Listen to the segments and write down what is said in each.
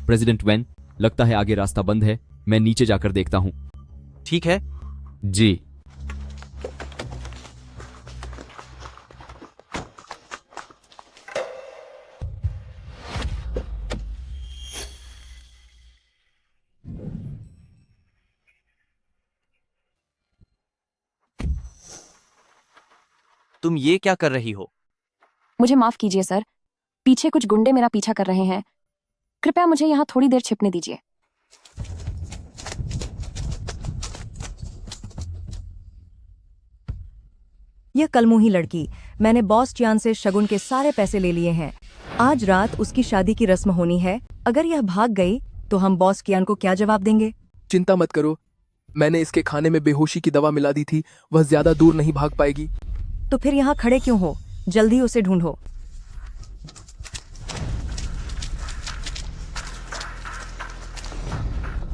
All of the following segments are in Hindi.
प्रेसिडेंट वैन, लगता है आगे रास्ता बंद है, मैं नीचे जाकर देखता हूँ। ठीक है। जी। तुम ये क्या कर रही हो? मुझे माफ कीजिए सर, पीछे कुछ गुंडे मेरा पीछा कर रहे हैं। कृपया मुझे यहाँ थोड़ी देर छिपने दीजिए। यह कलमुही लड़की, मैंने बॉस चियान से शगुन के सारे पैसे ले लिए हैं। आज रात उसकी शादी की रस्म होनी है। अगर यह भाग गई तो हम बॉस चियान को क्या जवाब देंगे? चिंता मत करो, मैंने इसके खाने में बेहोशी की दवा मिला दी थी, वह ज्यादा दूर नहीं भाग पाएगी। तो फिर यहाँ खड़े क्यों हो? जल्दी उसे ढूंढो।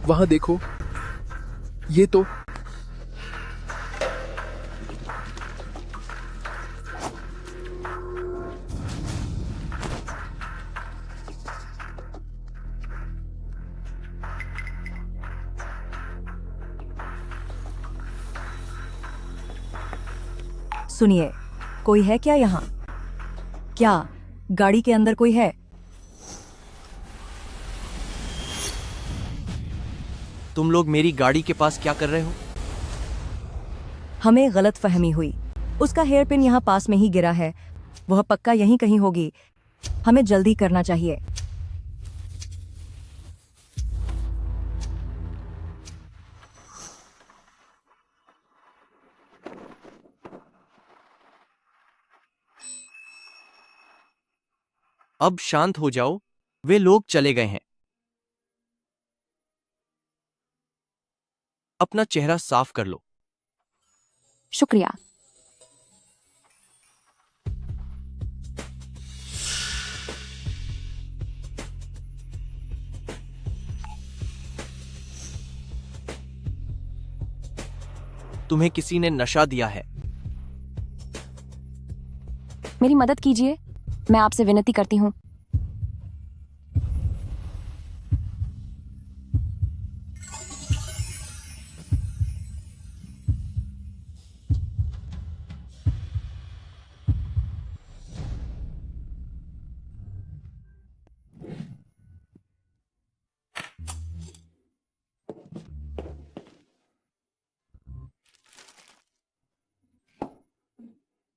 वहां देखो, ये तो सुनिए, कोई है क्या यहाँ? क्या गाड़ी के अंदर कोई है? तुम लोग मेरी गाड़ी के पास क्या कर रहे हो? हमें गलत फहमी हुई। उसका हेयर पिन यहाँ पास में ही गिरा है, वह पक्का यहीं कहीं होगी। हमें जल्दी करना चाहिए। अब शांत हो जाओ, वे लोग चले गए हैं। अपना चेहरा साफ कर लो। शुक्रिया। तुम्हें किसी ने नशा दिया है। मेरी मदद कीजिए, मैं आपसे विनती करती हूँ।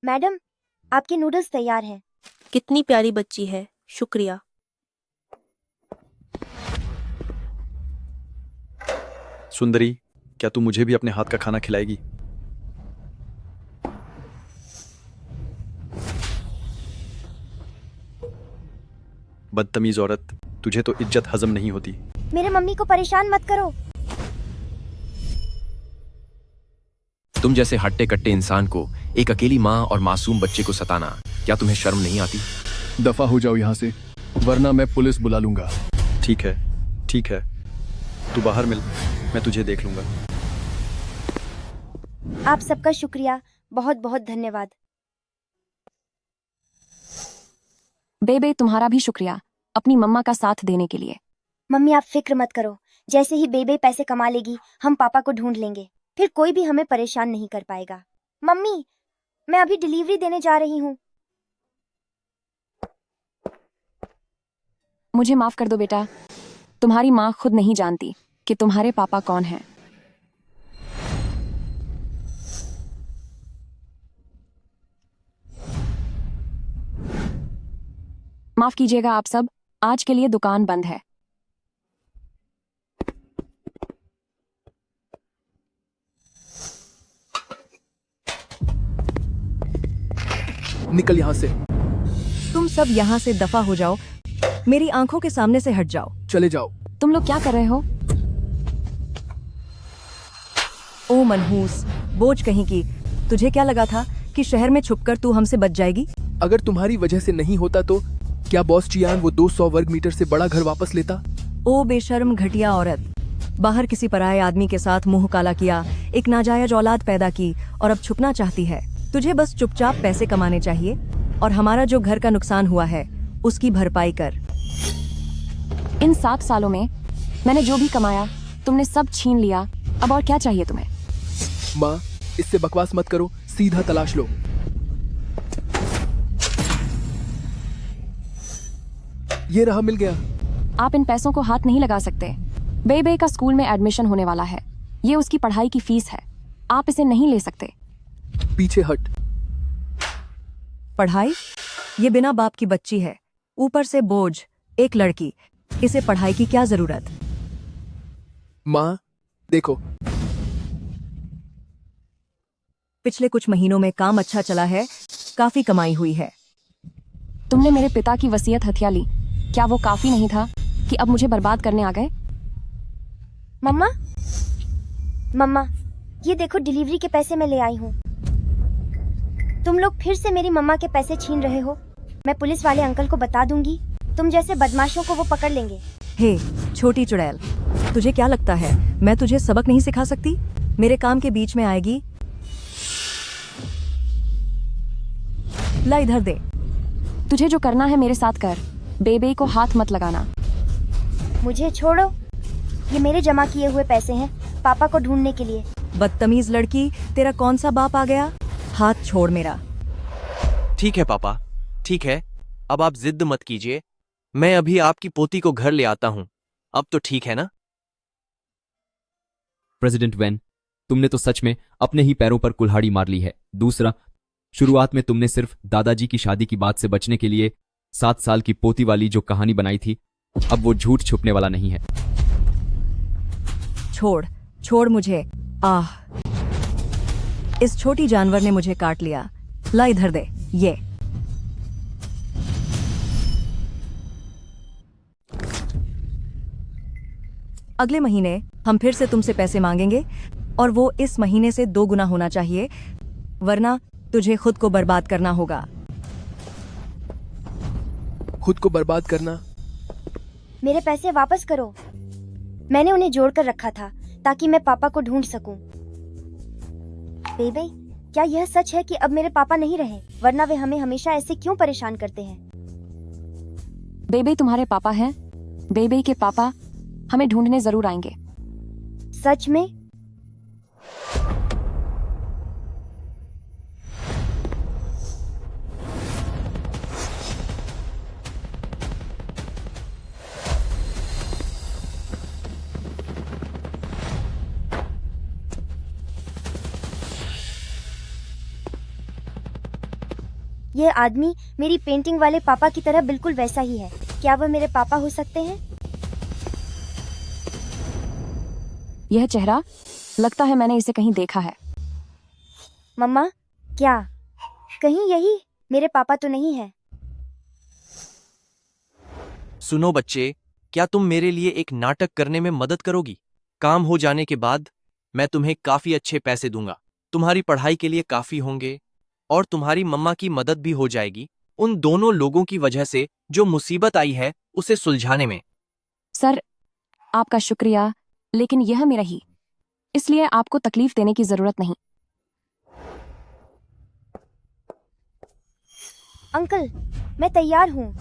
मैडम, आपके नूडल्स तैयार हैं। कितनी प्यारी बच्ची है, शुक्रिया। सुंदरी, क्या तू मुझे भी अपने हाथ का खाना खिलाएगी? बदतमीज औरत, तुझे तो इज्जत हजम नहीं होती। मेरे मम्मी को परेशान मत करो। तुम जैसे हट्टे कट्टे इंसान को एक अकेली माँ और मासूम बच्चे को सताना, क्या तुम्हें शर्म नहीं आती? दफा हो जाओ यहाँ से, वरना मैं पुलिस बुला लूंगा। ठीक है, ठीक है, तू बाहर मिल, मैं तुझे देख लूंगा। आप सबका शुक्रिया, बहुत बहुत धन्यवाद। बेबे, तुम्हारा भी शुक्रिया अपनी मम्मा का साथ देने के लिए। मम्मी, आप फिक्र मत करो, जैसे ही बेबे पैसे कमा लेगी हम पापा को ढूंढ लेंगे, फिर कोई भी हमें परेशान नहीं कर पाएगा। मम्मी, मैं अभी डिलीवरी देने जा रही हूँ। मुझे माफ कर दो बेटा, तुम्हारी माँ खुद नहीं जानती कि तुम्हारे पापा कौन हैं। माफ कीजिएगा आप सब, आज के लिए दुकान बंद है। निकल यहाँ से। तुम सब यहाँ से दफा हो जाओ, मेरी आंखों के सामने से हट जाओ। चले जाओ। तुम लोग क्या कर रहे हो? ओ मनहूस, बोझ कहीं की, तुझे क्या लगा था कि शहर में छुपकर तू हमसे बच जाएगी? अगर तुम्हारी वजह से नहीं होता तो क्या बॉस चियान वो 200 वर्ग मीटर से बड़ा घर वापस लेता? ओ बेशर्म घटिया औरत, बाहर किसी पराये आदमी के साथ मुंह काला किया, एक नाजायज औलाद पैदा की और अब छुपना चाहती है। तुझे बस चुपचाप पैसे कमाने चाहिए और हमारा जो घर का नुकसान हुआ है उसकी भरपाई कर। इन 7 सालों में मैंने जो भी कमाया तुमने सब छीन लिया। अब और क्या चाहिए तुम्हें? माँ, इससे बकवास मत करो, सीधा तलाश लो। ये रहा, मिल गया। आप इन पैसों को हाथ नहीं लगा सकते। बेबे का स्कूल में एडमिशन होने वाला है, ये उसकी पढ़ाई की फीस है। आप इसे नहीं ले सकते। पीछे हट। पढ़ाई? ये बिना बाप की बच्ची है, ऊपर से बोझ, एक लड़की। इसे पढ़ाई की क्या जरूरत? माँ देखो, पिछले कुछ महीनों में काम अच्छा चला है, काफी कमाई हुई है। तुमने मेरे पिता की वसीयत हथिया ली, क्या वो काफी नहीं था कि अब मुझे बर्बाद करने आ गए? मम्मा, मम्मा, ये देखो डिलीवरी के पैसे मैं ले आई हूँ। तुम लोग फिर से मेरी मम्मा के पैसे छीन रहे हो। मैं पुलिस वाले अंकल को बता दूंगी, तुम जैसे बदमाशों को वो पकड़ लेंगे। हे छोटी चुड़ैल, तुझे क्या लगता है मैं तुझे सबक नहीं सिखा सकती? मेरे काम के बीच में आएगी? ला इधर दे। तुझे जो करना है मेरे साथ कर, बेबे को हाथ मत लगाना। मुझे छोड़ो, ये मेरे जमा किए हुए पैसे हैं पापा को ढूंढने के लिए। बदतमीज लड़की, तेरा कौन सा बाप आ गया? हाथ छोड़ मेरा। ठीक है पापा, ठीक है, अब आप जिद मत कीजिए। मैं अभी आपकी पोती को घर ले आता हूँ। अब तो ठीक है ना? प्रेसिडेंट वैन, तुमने तो सच में अपने ही पैरों पर कुल्हाड़ी मार ली है। दूसरा, शुरुआत में तुमने सिर्फ दादाजी की शादी की बात से बचने के लिए 7 साल की पोती वाली जो कहानी बनाई थी, अब वो झूठ छुपने वाला नहीं है। छोड़, छोड़ मुझे। आह, इस छोटी जानवर ने मुझे काट लिया। ला इधर दे ये। अगले महीने हम फिर से तुमसे पैसे मांगेंगे और वो इस महीने से 2 गुना होना चाहिए, वरना तुझे खुद को बर्बाद करना होगा। खुद को बर्बाद करना? मेरे पैसे वापस करो। मैंने उन्हें जोड़ कर रखा था ताकि मैं पापा को ढूंढ सकूं। बेबे, क्या यह सच है कि अब मेरे पापा नहीं रहे? वरना वे हमें हमेशा ऐसे क्यों परेशान करते हैं? बेबे तुम्हारे पापा हैं। बेबे के पापा हमें ढूंढने जरूर आएंगे। सच में? ये आदमी मेरी पेंटिंग वाले पापा की तरह बिल्कुल वैसा ही है। क्या वह मेरे पापा हो सकते हैं? यह चेहरा, लगता है मैंने इसे कहीं देखा है। मम्मा, क्या कहीं यही मेरे पापा तो नहीं है? सुनो बच्चे, क्या तुम मेरे लिए एक नाटक करने में मदद करोगी? काम हो जाने के बाद मैं तुम्हें काफी अच्छे पैसे दूंगा। तुम्हारी पढ़ाई के लिए काफी होंगे और तुम्हारी मम्मा की मदद भी हो जाएगी उन दोनों लोगों की वजह से जो मुसीबत आई है उसे सुलझाने में। सर, आपका शुक्रिया, लेकिन यह मेरा ही, इसलिए आपको तकलीफ देने की जरूरत नहीं। अंकल, मैं तैयार हूँ।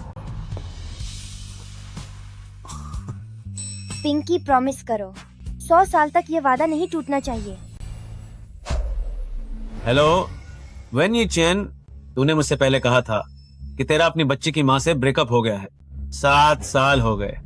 पिंकी, प्रॉमिस करो, 100 साल तक ये वादा नहीं टूटना चाहिए। हेलो वेन यी चैन, तूने मुझसे पहले कहा था कि तेरा अपनी बच्ची की माँ से ब्रेकअप हो गया है। 7 साल हो गए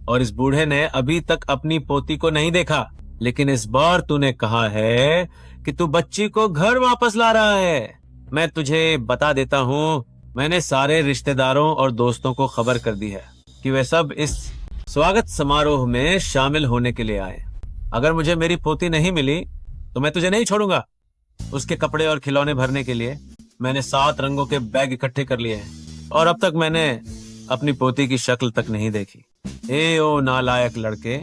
और इस बूढ़े ने अभी तक अपनी पोती को नहीं देखा, लेकिन इस बार तूने कहा है कि तू बच्ची को घर वापस ला रहा है। मैं तुझे बता देता हूँ, मैंने सारे रिश्तेदारों और दोस्तों को खबर कर दी है कि वे सब इस स्वागत समारोह में शामिल होने के लिए आए। अगर मुझे मेरी पोती नहीं मिली तो मैं तुझे नहीं छोड़ूंगा। उसके कपड़े और खिलौने भरने के लिए मैंने 7 रंगों के बैग इकट्ठे कर लिए हैं और अब तक मैंने अपनी पोती की शक्ल तक नहीं देखी। ए ओ नालायक लड़के,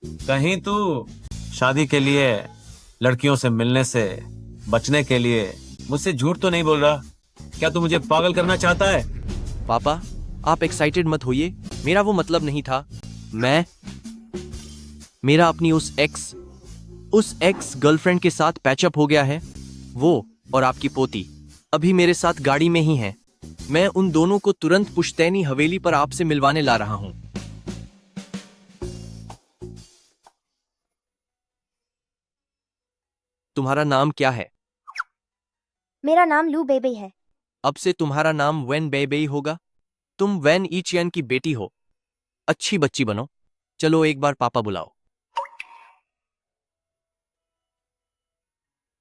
कहीं तू शादी के लिए लड़कियों से मिलने से बचने के लिए मुझसे झूठ तो नहीं बोल रहा? क्या तू मुझे पागल करना चाहता है? पापा, आप एक्साइटेड मत होइए, मेरा वो मतलब नहीं था। मेरा अपनी उस एक्स गर्लफ्रेंड के साथ पैचअप हो गया है। वो और आपकी पोती अभी मेरे साथ गाड़ी में ही हैं। मैं उन दोनों को तुरंत पुश्तैनी हवेली पर आपसे मिलवाने ला रहा हूँ। तुम्हारा नाम क्या है? मेरा नाम लू बेबे है। अब से तुम्हारा नाम वेन बेबे होगा। तुम वेन ईचियन की बेटी हो। अच्छी बच्ची बनो। चलो एक बार पापा बुलाओ।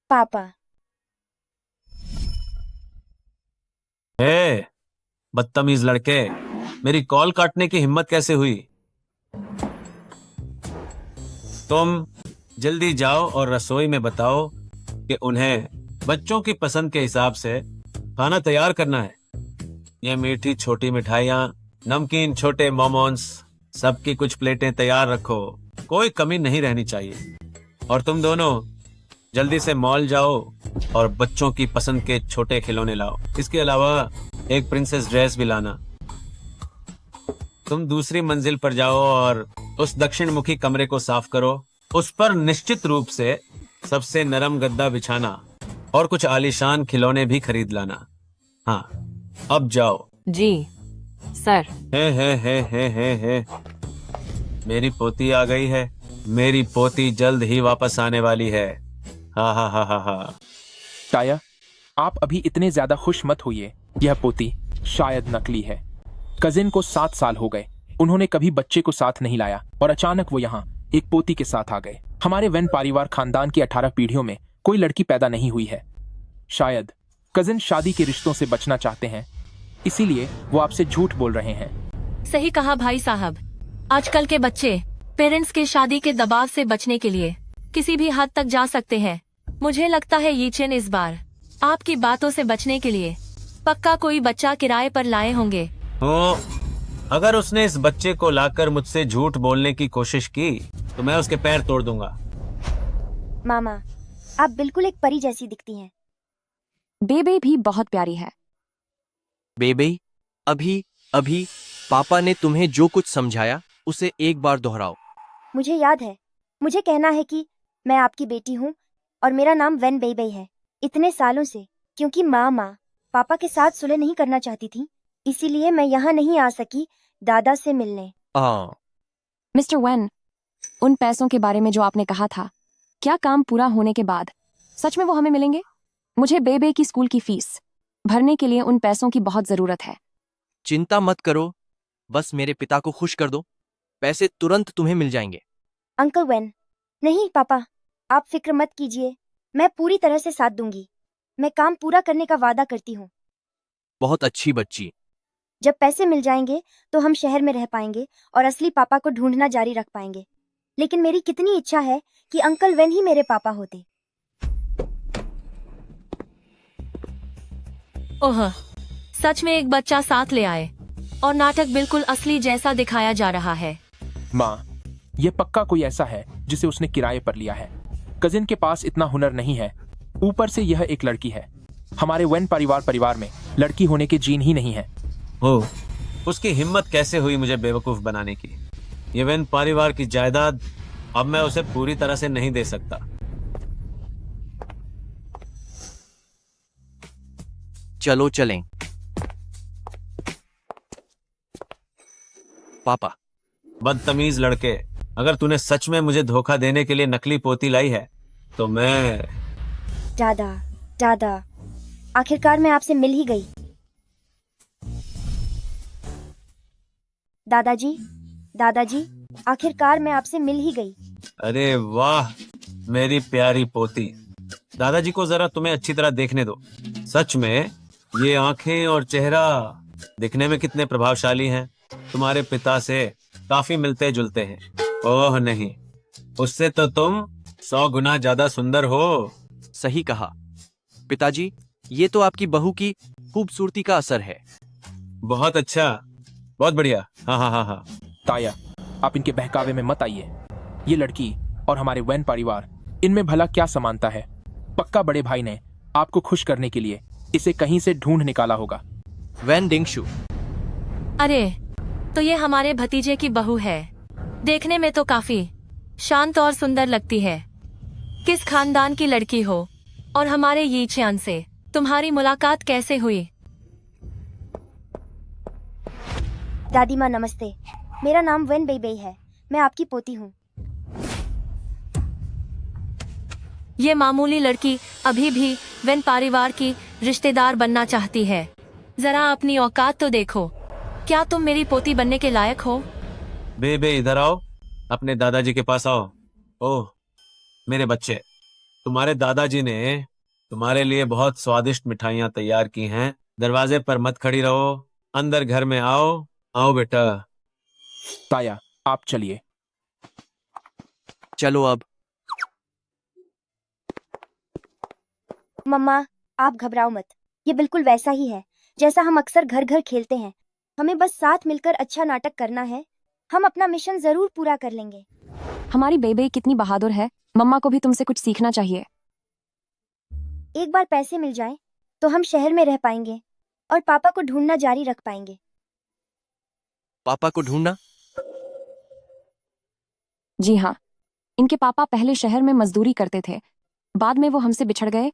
पापा। हे, बदतमीज लड़के, मेरी कॉल काटने की हिम्मत कैसे हुई? तुम जल्दी जाओ और रसोई में बताओ कि उन्हें बच्चों की पसंद के हिसाब से खाना तैयार करना है। ये मीठी छोटी मिठाइयाँ, नमकीन छोटे मोमोन्स, सबकी कुछ प्लेटें तैयार रखो। कोई कमी नहीं रहनी चाहिए। और तुम दोनों जल्दी से मॉल जाओ और बच्चों की पसंद के छोटे खिलौने लाओ। इसके अलावा एक प्रिंसेस ड्रेस भी लाना। तुम दूसरी मंजिल पर जाओ और उस दक्षिण मुखी कमरे को साफ करो। उस पर निश्चित रूप से सबसे नरम गद्दा बिछाना और कुछ आलीशान खिलौने भी खरीद लाना। हाँ, अब जाओ। जी सर। हे। मेरी पोती आ गई है। मेरी पोती जल्द ही वापस आने वाली है। हा हा हा हा हा। टाया, आप अभी इतने ज्यादा खुश मत होइए। यह पोती शायद नकली है। कजिन को 7 साल हो गए। उन्होंने कभी बच्चे को साथ नहीं लाया और अचानक वो यहाँ एक पोती के साथ आ गए। हमारे वेन परिवार खानदान की 18 पीढ़ियों में कोई लड़की पैदा नहीं हुई है। शायद कजिन शादी के रिश्तों से बचना चाहते हैं, इसीलिए वो आपसे झूठ बोल रहे हैं। सही कहा भाई साहब। आजकल के बच्चे पेरेंट्स के शादी के दबाव से बचने के लिए किसी भी हद तक जा सकते हैं। मुझे लगता है यीचेन इस बार आपकी बातों से बचने के लिए पक्का कोई बच्चा किराए पर लाए होंगे। अगर उसने इस बच्चे को लाकर मुझसे झूठ बोलने की कोशिश की तो मैं उसके पैर तोड़ दूंगा। मामा, आप बिल्कुल एक परी जैसी दिखती हैं। बेबे भी बहुत प्यारी है। बेबे, अभी पापा ने तुम्हें जो कुछ समझाया उसे एक बार दोहराओ। मुझे याद है। मुझे कहना है कि मैं आपकी बेटी हूँ और मेरा नाम वेन बेबे है। इतने सालों से क्योंकि माँ पापा के साथ सुलह नहीं करना चाहती थी, इसीलिए मैं यहाँ नहीं आ सकी दादा से मिलने। मिस्टर वेन, उन पैसों के बारे में जो आपने कहा था, क्या काम पूरा होने के बाद सच में वो हमें मिलेंगे? मुझे बेबे की स्कूल की फीस भरने के लिए उन पैसों की बहुत जरूरत है। चिंता मत करो, बस मेरे पिता को खुश कर दो। पैसे तुरंत तुम्हें मिल जाएंगे। Uncle when. नहीं पापा, आप फिक्र मत कीजिए। मैं पूरी तरह से साथ दूंगी। मैं काम पूरा करने का वादा करती हूँ। बहुत अच्छी बच्ची। जब पैसे मिल जाएंगे तो हम शहर में रह पाएंगे और असली पापा को ढूंढना जारी रख पाएंगे। लेकिन मेरी कितनी इच्छा है कि अंकल वेन ही मेरे पापा होते। ओह, सच में एक बच्चा साथ ले आए और नाटक बिल्कुल असली जैसा दिखाया जा रहा है। माँ, ये पक्का कोई ऐसा है जिसे उसने किराए पर लिया है। कजिन के पास इतना हुनर नहीं है, ऊपर से यह एक लड़की है। हमारे वेन परिवार में लड़की होने के जीन ही नहीं है। उसकी हिम्मत कैसे हुई मुझे बेवकूफ बनाने की? ये वेन परिवार की जायदाद अब मैं उसे पूरी तरह से नहीं दे सकता। चलो चलें। पापा। बदतमीज लड़के, अगर तूने सच में मुझे धोखा देने के लिए नकली पोती लाई है तो मैं। दादा, आखिरकार मैं आपसे मिल ही गई। दादाजी, आखिरकार मैं आपसे मिल ही गई। अरे वाह, मेरी प्यारी पोती। दादाजी को जरा तुम्हें अच्छी तरह देखने दो। सच में ये आंखें और चेहरा दिखने में कितने प्रभावशाली हैं। तुम्हारे पिता से काफी मिलते जुलते हैं। ओह नहीं, उससे तो तुम 100 गुना ज्यादा सुंदर हो। सही कहा पिताजी, ये तो आपकी बहू की खूबसूरती का असर है। बहुत अच्छा, बहुत बढ़िया। हाँ। ताया, आप इनके बहकावे में मत आइए। ये लड़की और हमारे वेन परिवार, इनमें भला क्या समानता है? पक्का बड़े भाई ने आपको खुश करने के लिए इसे कहीं से ढूंढ निकाला होगा। वेन डिंगशु। अरे, तो ये हमारे भतीजे की बहू है। देखने में तो काफी शांत और सुंदर लगती है। किस खानदान की लड़की हो और हमारे यीचियान से तुम्हारी मुलाकात कैसे हुई? दादी माँ नमस्ते। मेरा नाम वेन बेबे है। मैं आपकी पोती हूँ। ये मामूली लड़की अभी भी वेन परिवार की रिश्तेदार बनना चाहती है। जरा अपनी औकात तो देखो। क्या तुम मेरी पोती बनने के लायक हो? बेबे इधर आओ, अपने दादाजी के पास आओ। ओह मेरे बच्चे, तुम्हारे दादाजी ने तुम्हारे लिए बहुत स्वादिष्ट मिठाइयाँ तैयार की हैं। दरवाजे पर मत खड़ी रहो, अंदर घर में आओ। आओ बेटा। ताया, आप चलिए। चलो अब। मम्मा, आप घबराओ मत। ये बिल्कुल वैसा ही है जैसा हम अक्सर घर घर खेलते हैं। हमें बस साथ मिलकर अच्छा नाटक करना है। हम अपना मिशन जरूर पूरा कर लेंगे। हमारी बेबे कितनी बहादुर है। मम्मा को भी तुमसे कुछ सीखना चाहिए। एक बार पैसे मिल जाएं, तो हम शहर में रह पाएंगे और पापा को ढूंढना जारी रख पाएंगे। पापा को ढूंढना? जी हाँ, इनके पापा पहले शहर में मजदूरी करते थे। बाद में वो हमसे बिछड़ गए।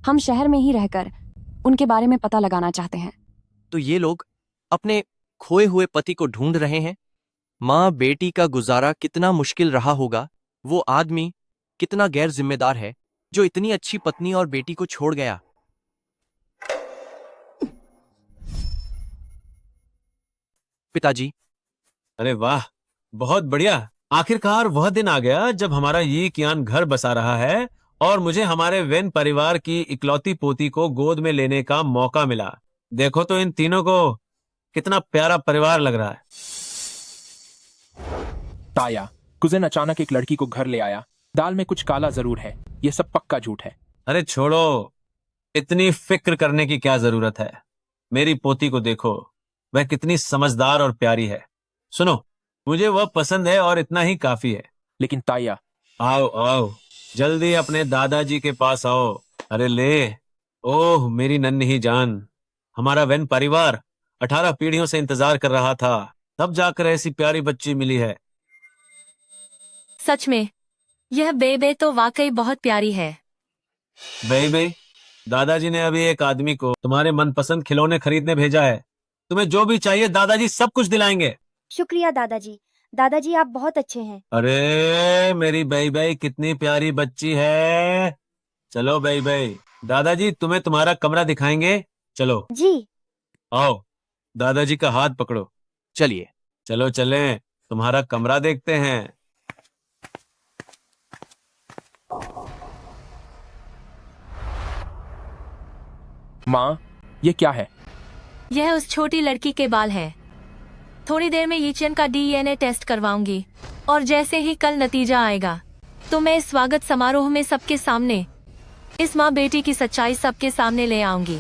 हम शहर में ही रहकर उनके बारे में पता लगाना चाहते हैं। तो ये लोग अपने खोए हुए पति को ढूंढ रहे हैं। माँ बेटी का गुजारा कितना मुश्किल रहा होगा। वो आदमी कितना गैर जिम्मेदार है जो इतनी अच्छी पत्नी और बेटी को छोड़ गया। पिताजी। अरे वाह, बहुत बढ़िया। आखिरकार वह दिन आ गया जब हमारा ये कियान घर बसा रहा है और मुझे हमारे वेन परिवार की इकलौती पोती को गोद में लेने का मौका मिला। देखो तो इन तीनों को कितना प्यारा परिवार लग रहा है। ताया, कुज़िन अचानक एक लड़की को घर ले आया। दाल में कुछ काला जरूर है। ये सब पक्का झूठ है। अरे छोड़ो, इतनी फिक्र करने की क्या जरूरत है। मेरी पोती को देखो, वह कितनी समझदार और प्यारी है। सुनो, मुझे वह पसंद है और इतना ही काफी है। लेकिन ताया। आओ आओ, जल्दी अपने दादाजी के पास आओ। अरे ले। ओह मेरी नन्ही ही जान, हमारा वेन परिवार 18 पीढ़ियों से इंतजार कर रहा था, तब जाकर ऐसी प्यारी बच्ची मिली है। सच में यह बेबे तो वाकई बहुत प्यारी है। बेबे, दादाजी ने अभी एक आदमी को तुम्हारे मनपसंद खिलौने खरीदने भेजा है। तुम्हें जो भी चाहिए दादाजी सब कुछ दिलाएंगे। शुक्रिया दादाजी। दादाजी आप बहुत अच्छे हैं। अरे मेरी बेबे कितनी प्यारी बच्ची है। चलो बेबे, दादाजी तुम्हें तुम्हारा कमरा दिखाएंगे। चलो। जी। आओ, दादाजी का हाथ पकड़ो। चलिए। चलो चलें, तुम्हारा कमरा देखते हैं। माँ, ये क्या है? यह उस छोटी लड़की के बाल हैं। थोड़ी देर में यीचेन का डीएनए टेस्ट करवाऊंगी और जैसे ही कल नतीजा आएगा तो मैं इस स्वागत समारोह में सबके सामने इस माँ बेटी की सच्चाई सबके सामने ले आऊंगी।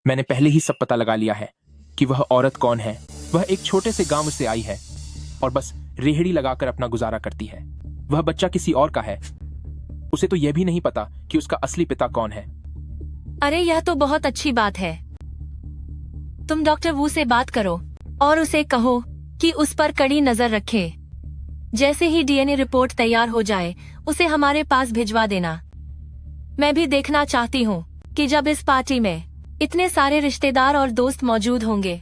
मैंने पहले ही सब पता लगा लिया है कि वह औरत कौन है। वह एक छोटे से गांव से आई है और बस रेहड़ी लगाकर अपना गुजारा करती है। वह बच्चा किसी और का है। उसे तो यह भी नहीं पता कि उसका असली पिता कौन है। अरे यह तो बहुत अच्छी बात है। तुम डॉक्टर वू से बात करो और उसे कहो कि उस पर कड़ी नजर रखे। जैसे ही डीएनए रिपोर्ट तैयार हो जाए उसे हमारे पास भिजवा देना। मैं भी देखना चाहती हूँ कि जब इस पार्टी में इतने सारे रिश्तेदार और दोस्त मौजूद होंगे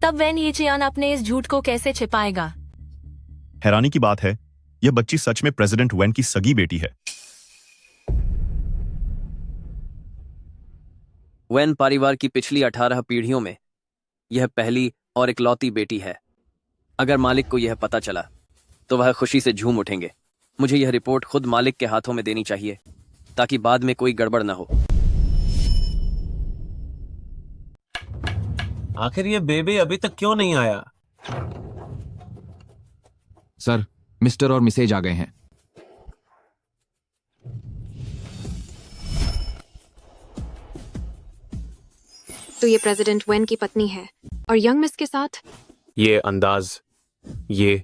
तब वेन यीचियान अपने इस झूठ को कैसे छिपाएगा। हैरानी की बात है, यह बच्ची सच में प्रेसिडेंट वेन की सगी बेटी है। वेन परिवार की पिछली 18 पीढ़ियों में यह पहली और इकलौती बेटी है। अगर मालिक को यह पता चला तो वह खुशी से झूम उठेंगे। मुझे यह रिपोर्ट खुद मालिक के हाथों में देनी चाहिए ताकि बाद में कोई गड़बड़ न हो। आखिर ये बेबी अभी तक क्यों नहीं आया? सर, मिस्टर और मिसेज आ गए हैं। तो ये प्रेसिडेंट वेन की पत्नी है और यंग मिस के साथ ये अंदाज, ये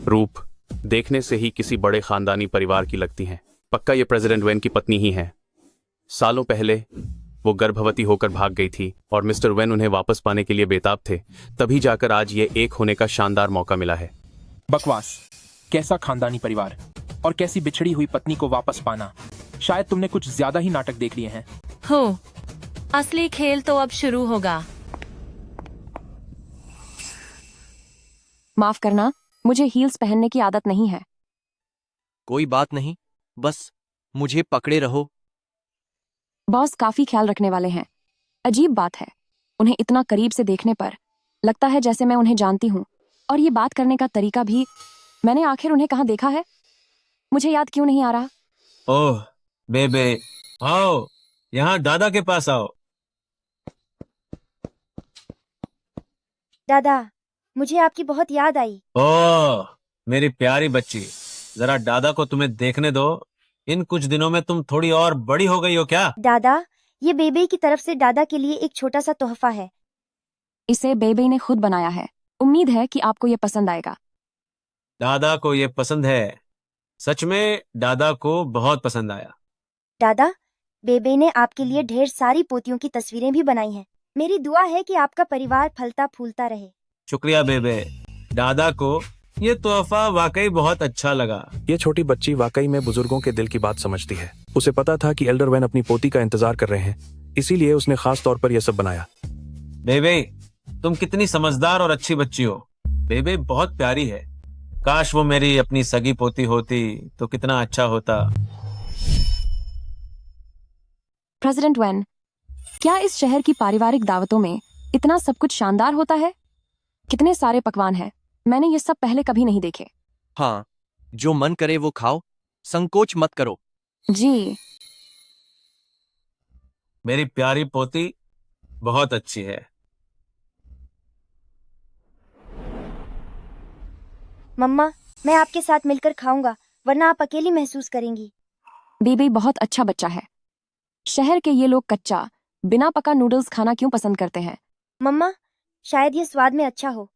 रूप देखने से ही किसी बड़े खानदानी परिवार की लगती हैं। पक्का ये प्रेसिडेंट वेन की पत्नी ही है। सालों पहले वो गर्भवती होकर भाग गई थी और मिस्टर वेन उन्हें वापस पाने के लिए बेताब थे। तभी जाकर आज ये एक होने का शानदार मौका मिला है। बकवास। कैसा खानदानी परिवार और कैसी बिछड़ी हुई पत्नी को वापस पाना। शायद तुमने कुछ ज्यादा ही नाटक देख लिए हैं। हो, असली खेल तो अब शुरू होगा। माफ करना, मुझे हील्स पहनने की आदत नहीं है। कोई बात नहीं, बस मुझे पकड़े रहो। बॉस काफी ख्याल रखने वाले हैं। अजीब बात है, उन्हें इतना करीब से देखने पर लगता है जैसे मैं उन्हें जानती हूँ। और ये बात करने का तरीका भी, मैंने आखिर उन्हें कहाँ देखा है? मुझे याद क्यों नहीं आ रहा? ओह बेबे, आओ यहाँ दादा के पास आओ। दादा, मुझे आपकी बहुत याद आई। ओह मेरी प्यारी बच्ची, जरा दादा को तुम्हें देखने दो। इन कुछ दिनों में तुम थोड़ी और बड़ी हो गई हो क्या? दादा, ये बेबे की तरफ से दादा के लिए एक छोटा सा तोहफा है। इसे बेबे ने खुद बनाया है। उम्मीद है कि आपको ये पसंद आएगा। दादा को ये पसंद है। सच में दादा को बहुत पसंद आया। दादा, बेबे ने आपके लिए ढेर सारी पोतियों की तस्वीरें भी बनाई हैं। मेरी दुआ है कि आपका परिवार फलता फूलता रहे। शुक्रिया बेबे। दादा को ये तोहफा वाकई बहुत अच्छा लगा। ये छोटी बच्ची वाकई में बुजुर्गों के दिल की बात समझती है। उसे पता था कि एल्डर वैन अपनी पोती का इंतजार कर रहे हैं, इसीलिए उसने खास तौर पर यह सब बनाया। बेबे, तुम कितनी समझदार और अच्छी बच्ची हो। बेबे बहुत प्यारी है। काश वो मेरी अपनी सगी पोती होती तो कितना अच्छा होता। प्रेसिडेंट वैन, क्या इस शहर की पारिवारिक दावतों में इतना सब कुछ शानदार होता है? कितने सारे पकवान हैं, मैंने ये सब पहले कभी नहीं देखे। हाँ, जो मन करे वो खाओ, संकोच मत करो। जी। मेरी प्यारी पोती बहुत अच्छी है। मम्मा, मैं आपके साथ मिलकर खाऊंगा, वरना आप अकेली महसूस करेंगी। बेबी बहुत अच्छा बच्चा है। शहर के ये लोग कच्चा, बिना पका नूडल्स खाना क्यों पसंद करते हैं? मम्मा, शायद ये स्वाद में अच्छा हो।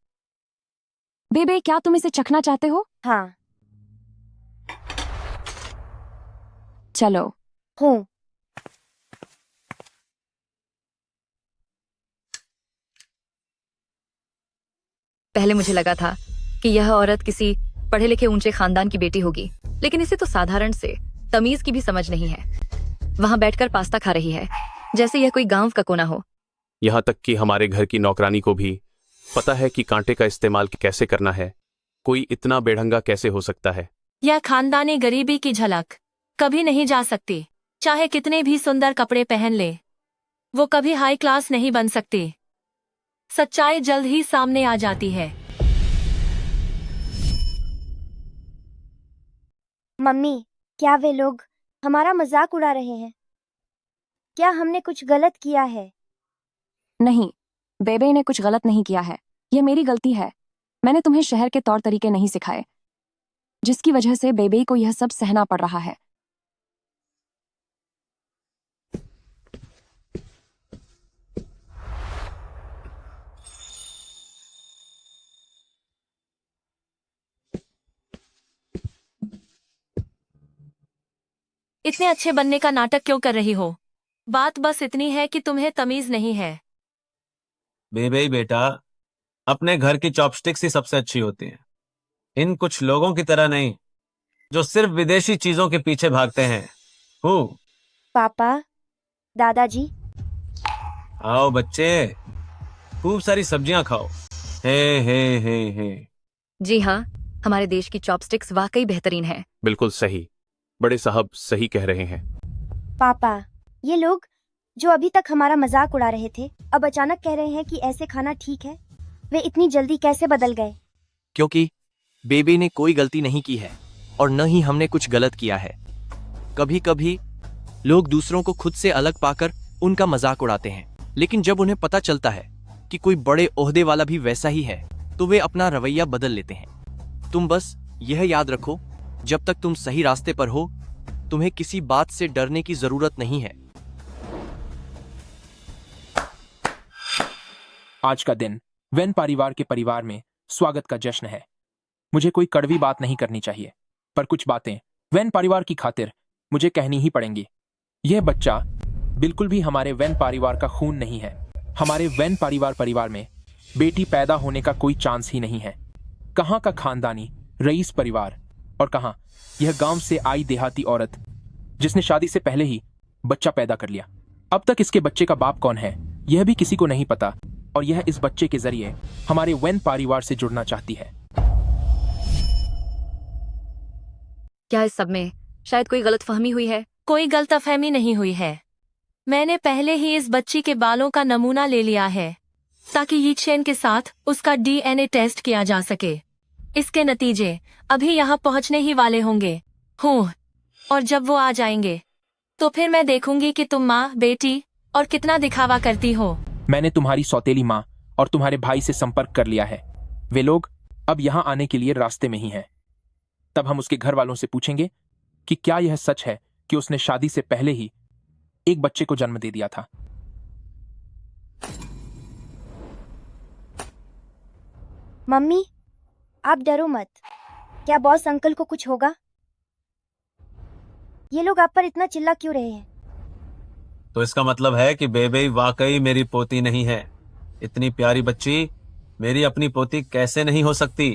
बेबे, क्या तुम इसे चखना चाहते हो? हाँ। चलो। हूँ। पहले मुझे लगा था कि यह औरत किसी पढ़े लिखे ऊंचे खानदान की बेटी होगी, लेकिन इसे तो साधारण से तमीज की भी समझ नहीं है। वहां बैठकर पास्ता खा रही है जैसे यह कोई गांव का कोना हो। यहाँ तक कि हमारे घर की नौकरानी को भी पता है कि कांटे का इस्तेमाल कैसे करना है। कोई इतना बेढंगा कैसे हो सकता है? यह खानदानी गरीबी की झलक कभी नहीं जा सकती। चाहे कितने भी सुंदर कपड़े पहन ले, वो कभी हाई क्लास नहीं बन सकती। सच्चाई जल्द ही सामने आ जाती है। मम्मी, क्या वे लोग हमारा मजाक उड़ा रहे हैं? क्या हमने कुछ गलत किया है? नहीं, बेबे ने कुछ गलत नहीं किया है। यह मेरी गलती है। मैंने तुम्हें शहर के तौर तरीके नहीं सिखाए, जिसकी वजह से बेबे को यह सब सहना पड़ रहा है। इतने अच्छे बनने का नाटक क्यों कर रही हो? बात बस इतनी है कि तुम्हें तमीज नहीं है। बेबे बेटा, अपने घर की चॉपस्टिक्स ही सबसे अच्छी होती हैं। इन कुछ लोगों की तरह नहीं जो सिर्फ विदेशी चीजों के पीछे भागते हैं। पापा, दादाजी। आओ बच्चे, खूब सारी सब्जियां खाओ। हे हे हे हे। जी हाँ, हमारे देश की चॉपस्टिक्स वाकई बेहतरीन है। बिल्कुल सही, बड़े साहब सही कह रहे हैं। पापा, ये लोग जो अभी तक हमारा मजाक उड़ा रहे थे, अब अचानक कह रहे हैं कि ऐसे खाना ठीक है। वे इतनी जल्दी कैसे बदल गए? क्योंकि बेबी ने कोई गलती नहीं की है और न ही हमने कुछ गलत किया है। कभी कभी लोग दूसरों को खुद से अलग पाकर उनका मजाक उड़ाते हैं, लेकिन जब उन्हें पता चलता है कि कोई बड़े ओहदे वाला भी वैसा ही है, तो वे अपना रवैया बदल लेते हैं। तुम बस यह याद रखो, जब तक तुम सही रास्ते पर हो, तुम्हें किसी बात से डरने की जरूरत नहीं है। आज का दिन वैन परिवार के परिवार में स्वागत का जश्न है। मुझे कोई कड़वी बात नहीं करनी चाहिए, पर कुछ बातें वैन परिवार की खातिर मुझे कहनी ही पड़ेंगी। यह बच्चा बिल्कुल भी हमारे वैन परिवार का खून नहीं है। हमारे वैन परिवार में बेटी पैदा होने का कोई चांस ही नहीं है। कहाँ का खानदानी रईस परिवार और कहाँ यह गांव से आई देहाती औरत जिसने शादी से पहले ही बच्चा पैदा कर लिया। अब तक इसके बच्चे का बाप कौन है यह भी किसी को नहीं पता, और यह इस बच्चे के जरिए हमारे वैन परिवार से जुड़ना चाहती है। क्या इस सब में शायद कोई गलतफहमी हुई है? कोई गलतफहमी नहीं हुई है। मैंने पहले ही इस बच्ची के बालों का नमूना ले लिया है ताकि यी चेन के साथ उसका DNA टेस्ट किया जा सके। इसके नतीजे अभी यहाँ पहुँचने ही वाले होंगे। और जब वो आ जाएंगे तो फिर मैं देखूंगी कि तुम माँ, बेटी और कितना दिखावा करती हो। मैंने तुम्हारी सौतेली माँ और तुम्हारे भाई से संपर्क कर लिया है। वे लोग अब यहाँ आने के लिए रास्ते में ही हैं। तब हम उसके घर वालों से पूछेंगे कि क्या यह सच है कि उसने शादी से पहले ही एक बच्चे को जन्म दे दिया था। मम्मी, आप डरो मत। क्या बॉस अंकल को कुछ होगा? ये लोग आप पर इतना चिल्ला क्यों रहे हैं? तो इसका मतलब है कि बेबी वाकई मेरी पोती नहीं है। इतनी प्यारी बच्ची मेरी अपनी पोती कैसे नहीं हो सकती?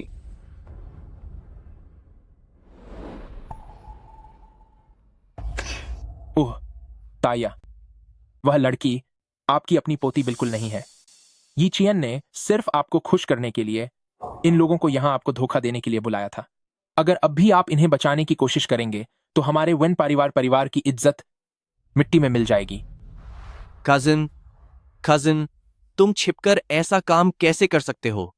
ओह ताया, वह लड़की आपकी अपनी पोती बिल्कुल नहीं है। यी चियन ने सिर्फ आपको खुश करने के लिए इन लोगों को यहां आपको धोखा देने के लिए बुलाया था। अगर अब भी आप इन्हें बचाने की कोशिश करेंगे तो हमारे वेन परिवार की इज्जत मिट्टी में मिल जाएगी। कजिन, तुम छिपकर ऐसा काम कैसे कर सकते हो?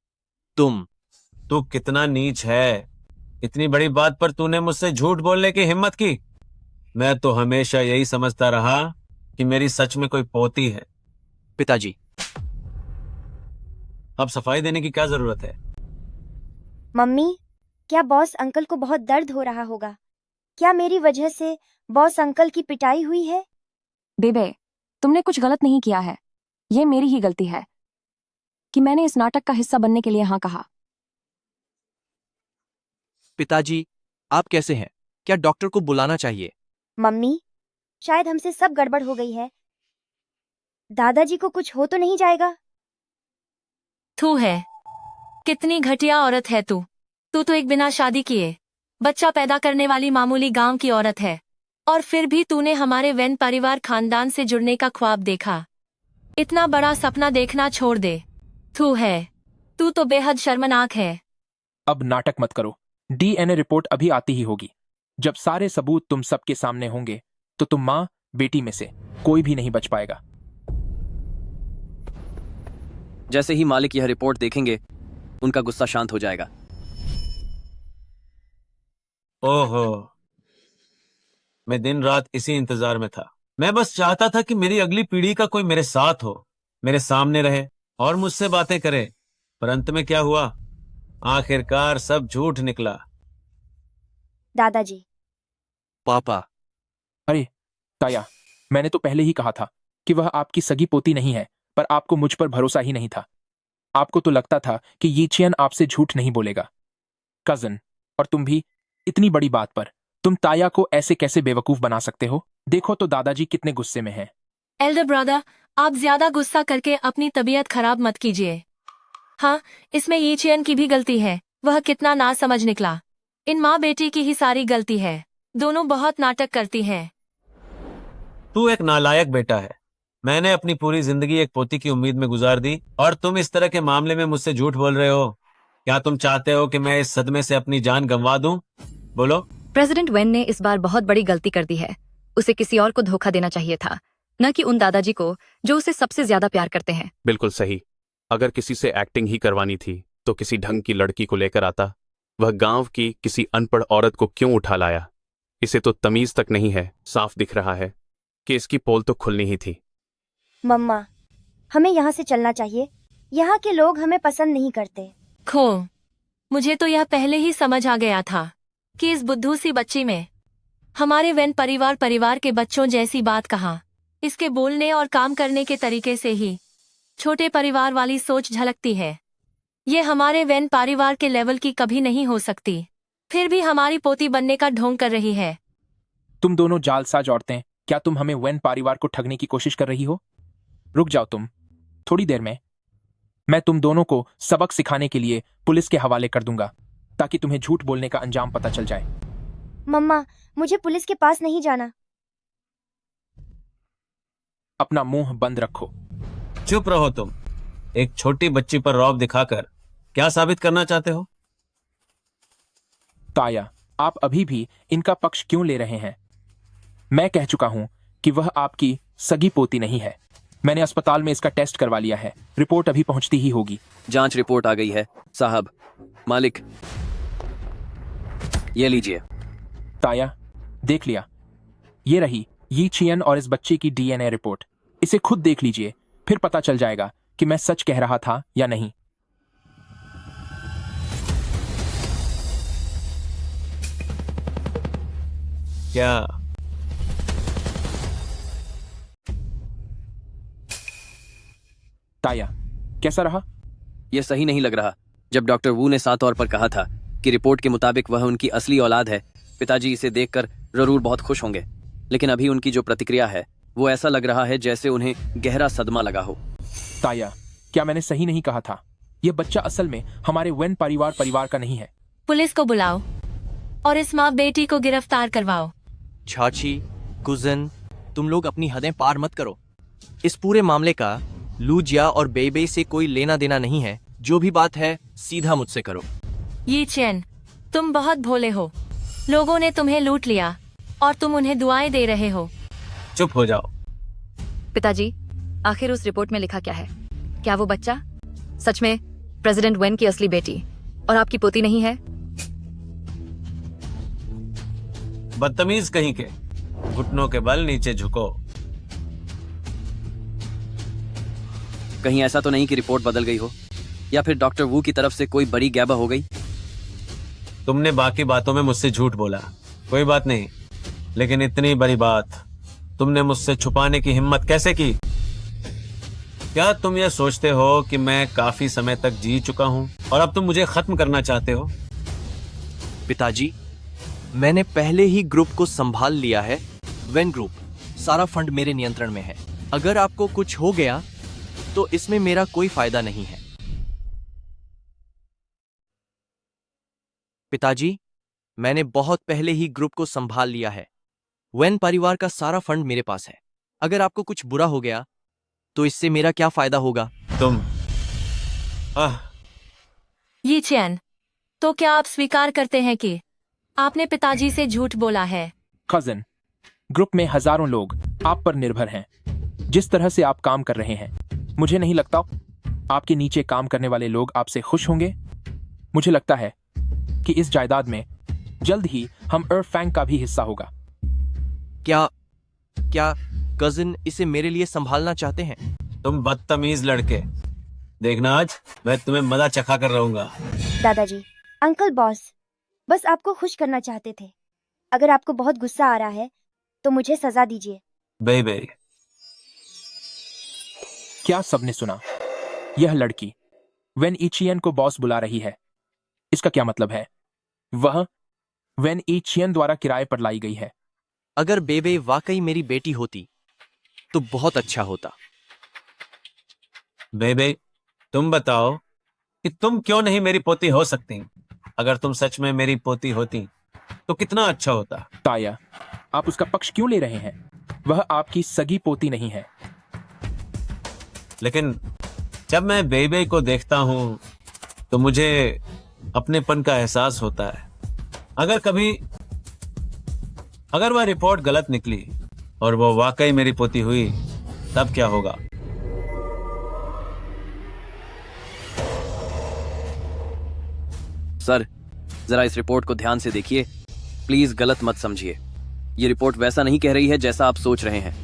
तू कितना नीच है। इतनी बड़ी बात पर तूने मुझसे झूठ बोलने की हिम्मत की। मैं तो हमेशा यही समझता रहा कि मेरी सच में कोई पोती है। पिताजी, अब सफाई देने की क्या जरूरत है? मम्मी, क्या बॉस अंकल को बहुत दर्द हो रहा होगा? क्या मेरी वजह से बॉस अंकल की पिटाई हुई है? बेबे, तुमने कुछ गलत नहीं किया है। ये मेरी ही गलती है कि मैंने इस नाटक का हिस्सा बनने के लिए हाँ कहा। पिताजी, आप कैसे हैं? क्या डॉक्टर को बुलाना चाहिए? मम्मी, शायद हमसे सब गड़बड़ हो गई है। दादाजी को कुछ हो तो नहीं जाएगा? तू है, कितनी घटिया औरत है तू। तू तो एक बिना शादी किए बच्चा पैदा करने वाली मामूली गांव की औरत है, और फिर भी तूने हमारे वेन परिवार खानदान से जुड़ने का ख्वाब देखा। इतना बड़ा सपना देखना छोड़ दे। तू तो बेहद शर्मनाक है। अब नाटक मत करो। DNA रिपोर्ट अभी आती ही होगी। जब सारे सबूत तुम सबके सामने होंगे तो तुम माँ बेटी में से कोई भी नहीं बच पाएगा। जैसे ही मालिक यह रिपोर्ट देखेंगे उनका गुस्सा शांत हो जाएगा। ओहो, मैं दिन रात इसी इंतजार में था। मैं बस चाहता था कि मेरी अगली पीढ़ी का कोई मेरे साथ हो, मेरे सामने रहे और मुझसे बातें करे। पर अंत में क्या हुआ? आखिरकार सब झूठ निकला। दादाजी। पापा। अरे ताया, मैंने तो पहले ही कहा था कि वह आपकी सगी पोती नहीं है, पर आपको मुझ पर भरोसा ही नहीं था। आपको तो लगता था कि यी चियन आपसे झूठ नहीं बोलेगा। कजन, और तुम भी इतनी बड़ी बात पर तुम ताया को ऐसे कैसे बेवकूफ बना सकते हो? देखो तो दादाजी कितने गुस्से में हैं। एल्डर ब्रदर, आप ज्यादा गुस्सा करके अपनी तबीयत खराब मत कीजिए। हाँ, इसमें यी चियन की भी गलती है। वह कितना ना समझ निकला। इन माँ बेटी की ही सारी गलती है। दोनों बहुत नाटक करती हैं। तू एक नालायक बेटा है। मैंने अपनी पूरी जिंदगी एक पोती की उम्मीद में गुजार दी और तुम इस तरह के मामले में मुझसे झूठ बोल रहे हो। क्या तुम चाहते हो कि मैं इस सदमे से अपनी जान गंवा दूं? बोलो। प्रेसिडेंट वेन ने इस बार बहुत बड़ी गलती कर दी है। उसे किसी और को धोखा देना चाहिए था, न कि उन दादाजी को जो उसे सबसे ज्यादा प्यार करते हैं। बिल्कुल सही। अगर किसी से एक्टिंग ही करवानी थी तो किसी ढंग की लड़की को लेकर आता। वह गांव की किसी अनपढ़ औरत को क्यों उठा लाया? इसे तो तमीज तक नहीं है। साफ दिख रहा है कि इसकी पोल तो खुलनी ही थी। मम्मा, हमें यहाँ से चलना चाहिए। यहाँ के लोग हमें पसंद नहीं करते। मुझे तो यह पहले ही समझ आ गया था कि इस बुद्धू सी बच्ची में हमारे वेन परिवार के बच्चों जैसी बात कहा। इसके बोलने और काम करने के तरीके से ही छोटे परिवार वाली सोच झलकती है। ये हमारे वेन परिवार के लेवल की कभी नहीं हो सकती। फिर भी हमारी पोती बनने का ढोंग कर रही है। तुम दोनों जालसाज औरतें, क्या तुम हमें वेन परिवार को ठगने की कोशिश कर रही हो? रुक जाओ तुम। थोड़ी देर में मैं तुम दोनों को सबक सिखाने के लिए पुलिस के हवाले कर दूंगा, ताकि तुम्हें झूठ बोलने का अंजाम पता चल जाए। मम्मा, मुझे पुलिस के पास नहीं जाना। अपना मुंह बंद रखो। चुप रहो तुम। एक छोटी बच्ची पर रौब दिखाकर क्या साबित करना चाहते हो? ताया, आप अभी भी इनका पक्ष क्यों ले रहे हैं? मैं कह चुका हूं कि वह आपकी सगी पोती नहीं है। मैंने अस्पताल में इसका टेस्ट करवा लिया है, रिपोर्ट अभी पहुंचती ही होगी। जांच रिपोर्ट आ गई है साहब। मालिक, ये लीजिए। ताया, देख लिया। ये रही यी चियन और इस बच्चे की डीएनए रिपोर्ट। इसे खुद देख लीजिए, फिर पता चल जाएगा कि मैं सच कह रहा था या नहीं। क्या? ताया, कैसा रहा? यह सही नहीं लग रहा। जब डॉक्टर वू ने साफ तौर पर कहा था कि रिपोर्ट के मुताबिक वह उनकी असली औलाद है, पिताजी इसे देखकर जरूर बहुत खुश होंगे, लेकिन अभी उनकी जो प्रतिक्रिया है वो ऐसा लग रहा है जैसे उन्हें गहरा सदमा लगा हो। ताया, क्या मैंने सही नहीं कहा था? यह बच्चा असल में हमारे वेन परिवार का नहीं है। पुलिस को बुलाओ और इस माँ बेटी को गिरफ्तार करवाओ। छाची, कुजन, तुम लोग अपनी हदें पार मत करो। इस पूरे मामले का लूजिया और बेबे से कोई लेना देना नहीं है। जो भी बात है सीधा मुझसे करो। ये चैन, तुम बहुत भोले हो। लोगों ने तुम्हें लूट लिया और तुम उन्हें दुआएं दे रहे हो। चुप हो जाओ। पिताजी, आखिर उस रिपोर्ट में लिखा क्या है? क्या वो बच्चा सच में प्रेसिडेंट वेन की असली बेटी और आपकी पोती नहीं है? बदतमीज कहीं के, घुटनों के बल नीचे झुको। कहीं ऐसा तो नहीं कि रिपोर्ट बदल गई हो या फिर डॉक्टर वू की तरफ से कोई बड़ी गैबा हो गई? तुमने बाकी बातों में मुझसे झूठ बोला, कोई बात नहीं, लेकिन इतनी बड़ी बात तुमने मुझसे छुपाने की हिम्मत कैसे की? क्या तुम यह सोचते हो कि मैं काफी समय तक जी चुका हूं और अब तुम मुझे खत्म करना चाहते हो? पिताजी, मैंने पहले ही ग्रुप को संभाल लिया है। वेन ग्रुप, सारा फंड मेरे नियंत्रण में है। अगर आपको कुछ हो गया तो इसमें मेरा कोई फायदा नहीं है। पिताजी, मैंने बहुत पहले ही ग्रुप को संभाल लिया है। वेन परिवार का सारा फंड मेरे पास है। अगर आपको कुछ बुरा हो गया तो इससे मेरा क्या फायदा होगा? तुम ये चैन, तो क्या आप स्वीकार करते हैं कि आपने पिताजी से झूठ बोला है? कजन, ग्रुप में हजारों लोग आप पर निर्भर हैं। जिस तरह से आप काम कर रहे हैं, मुझे नहीं लगता आपके नीचे काम करने वाले लोग आपसे खुश होंगे। मुझे लगता है कि इस जायदाद में जल्द ही हम फैंग का भी हिस्सा होगा। क्या कजिन इसे मेरे लिए संभालना चाहते हैं? तुम बदतमीज लड़के, देखना आज मैं तुम्हें मजा चखा कर रहूंगा। दादाजी, अंकल बॉस बस आपको खुश करना चाहते थे। अगर आपको बहुत गुस्सा आ रहा है तो मुझे सजा दीजिए। बेबे, क्या सबने सुना? यह लड़की वेन इचियन को बॉस बुला रही है। इसका क्या मतलब है? वह वेन इचियन द्वारा किराए पर लाई गई है। अगर बेबे वाकई मेरी बेटी होती तो बहुत अच्छा होता। बेबे, तुम बताओ कि तुम क्यों नहीं मेरी पोती हो सकती? अगर तुम सच में मेरी पोती होती तो कितना अच्छा होता। ताया, आप उसका पक्ष क्यों ले रहे हैं? वह आपकी सगी पोती नहीं है। लेकिन जब मैं बेबे को देखता हूं तो मुझे अपनेपन का एहसास होता है। अगर वह रिपोर्ट गलत निकली और वो वाकई मेरी पोती हुई, तब क्या होगा? सर, जरा इस रिपोर्ट को ध्यान से देखिए, प्लीज गलत मत समझिए। ये रिपोर्ट वैसा नहीं कह रही है जैसा आप सोच रहे हैं।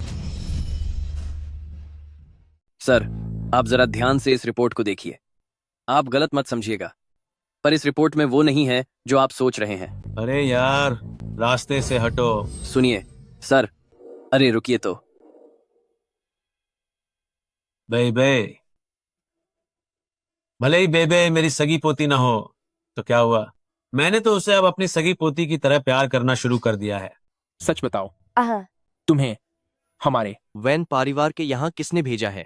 सर, आप जरा ध्यान से इस रिपोर्ट को देखिए। आप गलत मत समझिएगा, पर इस रिपोर्ट में वो नहीं है जो आप सोच रहे हैं। अरे यार, रास्ते से हटो। सुनिए सर, अरे रुकिए तो। बेबे, भले ही बेबे मेरी सगी पोती ना हो तो क्या हुआ? मैंने तो उसे अब अपनी सगी पोती की तरह प्यार करना शुरू कर दिया है। सच बताओ, आहा, तुम्हें हमारे वैन परिवार के यहाँ किसने भेजा है?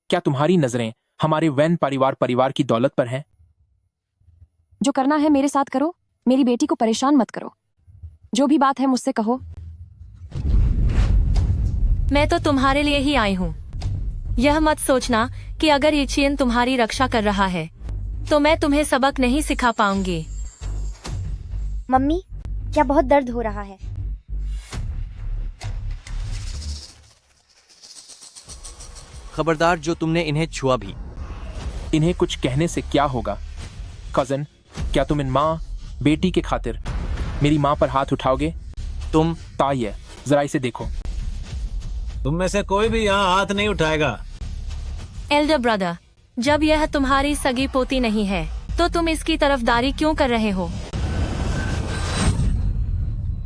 क्या तुम्हारी नजरें हमारे वैन परिवार की दौलत पर हैं? जो करना है मेरे साथ करो, मेरी बेटी को परेशान मत करो। जो भी बात है मुझसे कहो। मैं तो तुम्हारे लिए ही आई हूँ। यह मत सोचना कि अगर ये चेन तुम्हारी रक्षा कर रहा है तो मैं तुम्हें सबक नहीं सिखा पाऊंगी। मम्मी, क्या बहुत दर्द हो रहा है। खबरदार जो तुमने इन्हें छुआ भी। इन्हें कुछ कहने से क्या होगा? कजन, क्या तुम इन माँ बेटी के खातिर मेरी माँ पर हाथ उठाओगे? तुम ताई, जरा इसे देखो। तुम में से कोई भी यहाँ हाथ नहीं उठाएगा। एल्डर ब्रदर, जब यह तुम्हारी सगी पोती नहीं है तो तुम इसकी तरफदारी क्यों कर रहे हो?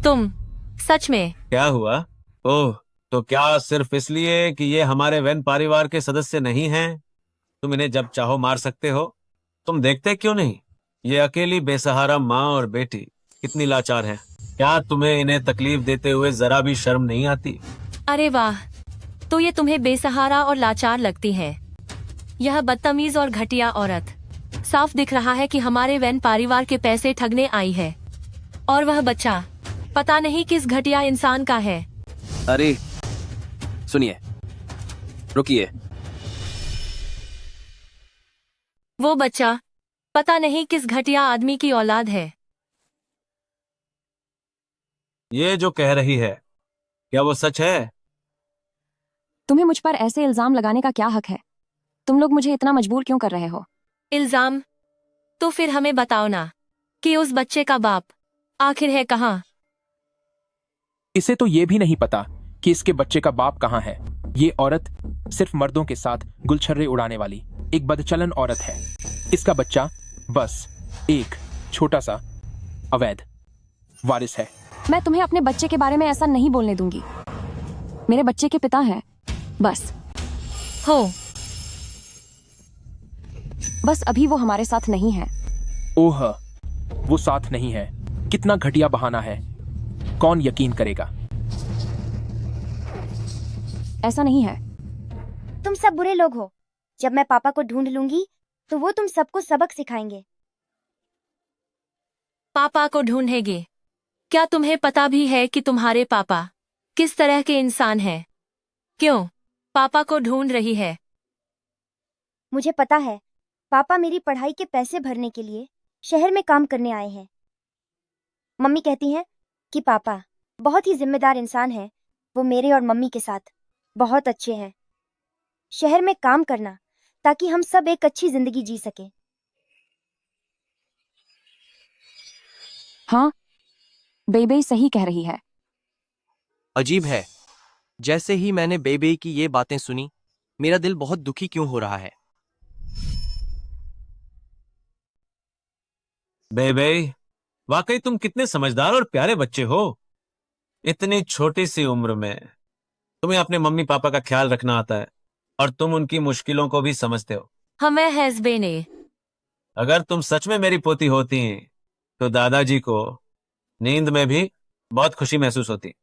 तुम सच में क्या हुआ? ओह, तो क्या सिर्फ इसलिए कि ये हमारे वैन परिवार के सदस्य नहीं हैं, तुम इन्हें जब चाहो मार सकते हो? तुम देखते क्यों नहीं? ये अकेली बेसहारा माँ और बेटी कितनी लाचार है। क्या तुम्हें इन्हें तकलीफ देते हुए जरा भी शर्म नहीं आती? अरे वाह, तो ये तुम्हें बेसहारा और लाचार लगती है। यह बदतमीज और घटिया औरत साफ दिख रहा है कि हमारे वैन परिवार के पैसे ठगने आई है, और वह बच्चा पता नहीं किस घटिया इंसान का है। अरे सुनिए, रुकिए। वो बच्चा पता नहीं किस घटिया आदमी की औलाद है। ये जो कह रही है, क्या वो सच है? तुम्हें मुझ पर ऐसे इल्जाम लगाने का क्या हक है? तुम लोग मुझे इतना मजबूर क्यों कर रहे हो? इल्जाम? तो फिर हमें बताओ ना कि उस बच्चे का बाप आखिर है कहाँ? इसे तो ये भी नहीं पता कि इसके बच्चे का बाप कहाँ है। ये औरत सिर्फ मर्दों के साथ गुलछर्रे उड़ाने वाली एक बदचलन औरत है। इसका बच्चा बस एक छोटा सा अवैध वारिस है। मैं तुम्हें अपने बच्चे के बारे में ऐसा नहीं बोलने दूंगी। मेरे बच्चे के पिता हैं, बस। हो, बस अभी वो हमारे साथ नहीं है। ओह, वो साथ नहीं है? कितना घटिया बहाना है। कौन यकीन करेगा? ऐसा नहीं है। तुम सब बुरे लोग हो। जब मैं पापा को ढूंढ लूंगी तो वो तुम सबको सबक सिखाएंगे। पापा को ढूंढेगे? क्या तुम्हें पता भी है कि तुम्हारे पापा किस तरह के इंसान हैं? क्यों पापा को ढूंढ रही है? मुझे पता है, पापा मेरी पढ़ाई के पैसे भरने के लिए शहर में काम करने आए हैं। मम्मी कहती हैं कि पापा बहुत ही जिम्मेदार इंसान है। वो मेरे और मम्मी के साथ बहुत अच्छे हैं। शहर में काम करना ताकि हम सब एक अच्छी जिंदगी जी सकें। हाँ, बेबे सही कह रही है। अजीब है, जैसे ही मैंने बेबे की ये बातें सुनी, मेरा दिल बहुत दुखी क्यों हो रहा है। बेबे, वाकई तुम कितने समझदार और प्यारे बच्चे हो। इतनी छोटी सी उम्र में तुम्हें अपने मम्मी पापा का ख्याल रखना आता है और तुम उनकी मुश्किलों को भी समझते हो। हमें हैज़बे ने। अगर तुम सच में मेरी पोती होती तो दादाजी को नींद में भी बहुत खुशी महसूस होती।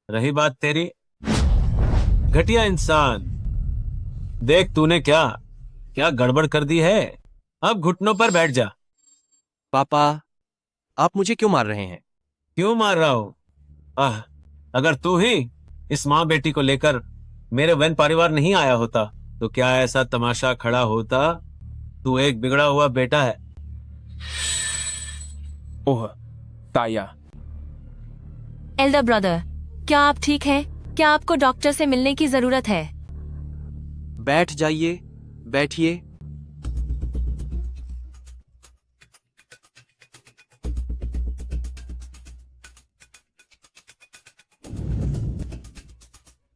रही बात तेरी घटिया इंसान, देख तूने क्या क्या गड़बड़ कर दी है। अब घुटनों पर बैठ जा। पापा, आप मुझे क्यों मार रहे हैं? क्यों मार रहा हूं? अगर तू ही इस माँ बेटी को लेकर मेरे वैन परिवार नहीं आया होता तो क्या ऐसा तमाशा खड़ा होता? तू एक बिगड़ा हुआ बेटा है। ओह ताया। एल्डर ब्रदर, क्या आप ठीक हैं? क्या आपको डॉक्टर से मिलने की जरूरत है? बैठ जाइए, बैठिए।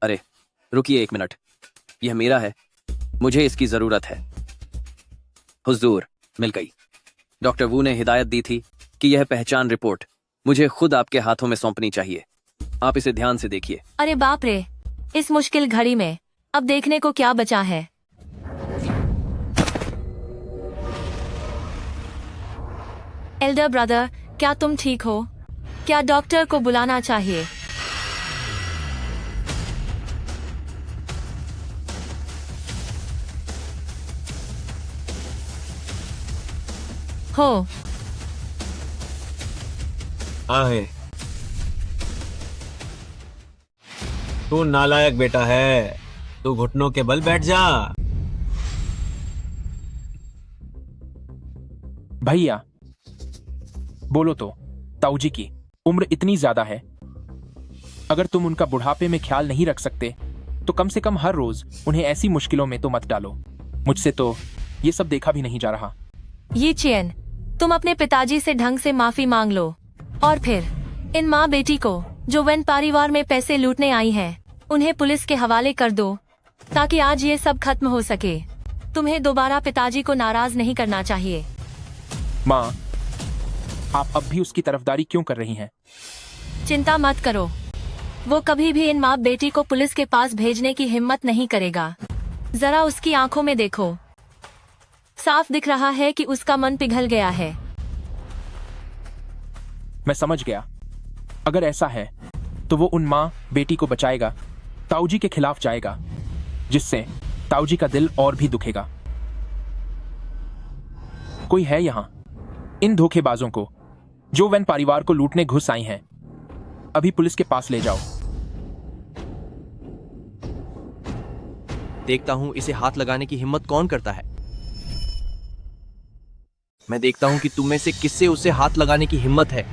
अरे रुकिए एक मिनट, यह मेरा है, मुझे इसकी जरूरत है। हुजूर, मिल गई। डॉक्टर वू ने हिदायत दी थी कि यह पहचान रिपोर्ट मुझे खुद आपके हाथों में सौंपनी चाहिए। आप इसे ध्यान से देखिए। अरे बाप रे, इस मुश्किल घड़ी में अब देखने को क्या बचा है? एल्डर ब्रदर, क्या तुम ठीक हो? क्या डॉक्टर को बुलाना चाहिए? हो। आहे, तू नालायक बेटा है। तू घुटनों के बल बैठ जा। भैया, बोलो तो, ताऊजी की उम्र इतनी ज्यादा है, अगर तुम उनका बुढ़ापे में ख्याल नहीं रख सकते तो कम से कम हर रोज उन्हें ऐसी मुश्किलों में तो मत डालो। मुझसे तो ये सब देखा भी नहीं जा रहा। ये चेन, तुम अपने पिताजी से ढंग से माफी मांग लो और फिर इन माँ बेटी को जो वेन परिवार में पैसे लूटने आई हैं, उन्हें पुलिस के हवाले कर दो ताकि आज ये सब खत्म हो सके। तुम्हें दोबारा पिताजी को नाराज नहीं करना चाहिए। माँ, आप अब भी उसकी तरफदारी क्यों कर रही हैं? चिंता मत करो, वो कभी भी इन माँ बेटी को पुलिस के पास भेजने की हिम्मत नहीं करेगा। जरा उसकी आंखों में देखो, साफ दिख रहा है कि उसका मन पिघल गया है। मैं समझ गया। अगर ऐसा है तो वो उन माँ बेटी को बचाएगा, ताऊजी के खिलाफ जाएगा, जिससे ताऊजी का दिल और भी दुखेगा। कोई है यहाँ? इन धोखेबाजों को जो वेन परिवार को लूटने घुस आई हैं, अभी पुलिस के पास ले जाओ। देखता हूं इसे हाथ लगाने की हिम्मत कौन करता है। मैं देखता हूं कि तुम में से किससे उसे हाथ लगाने की हिम्मत है।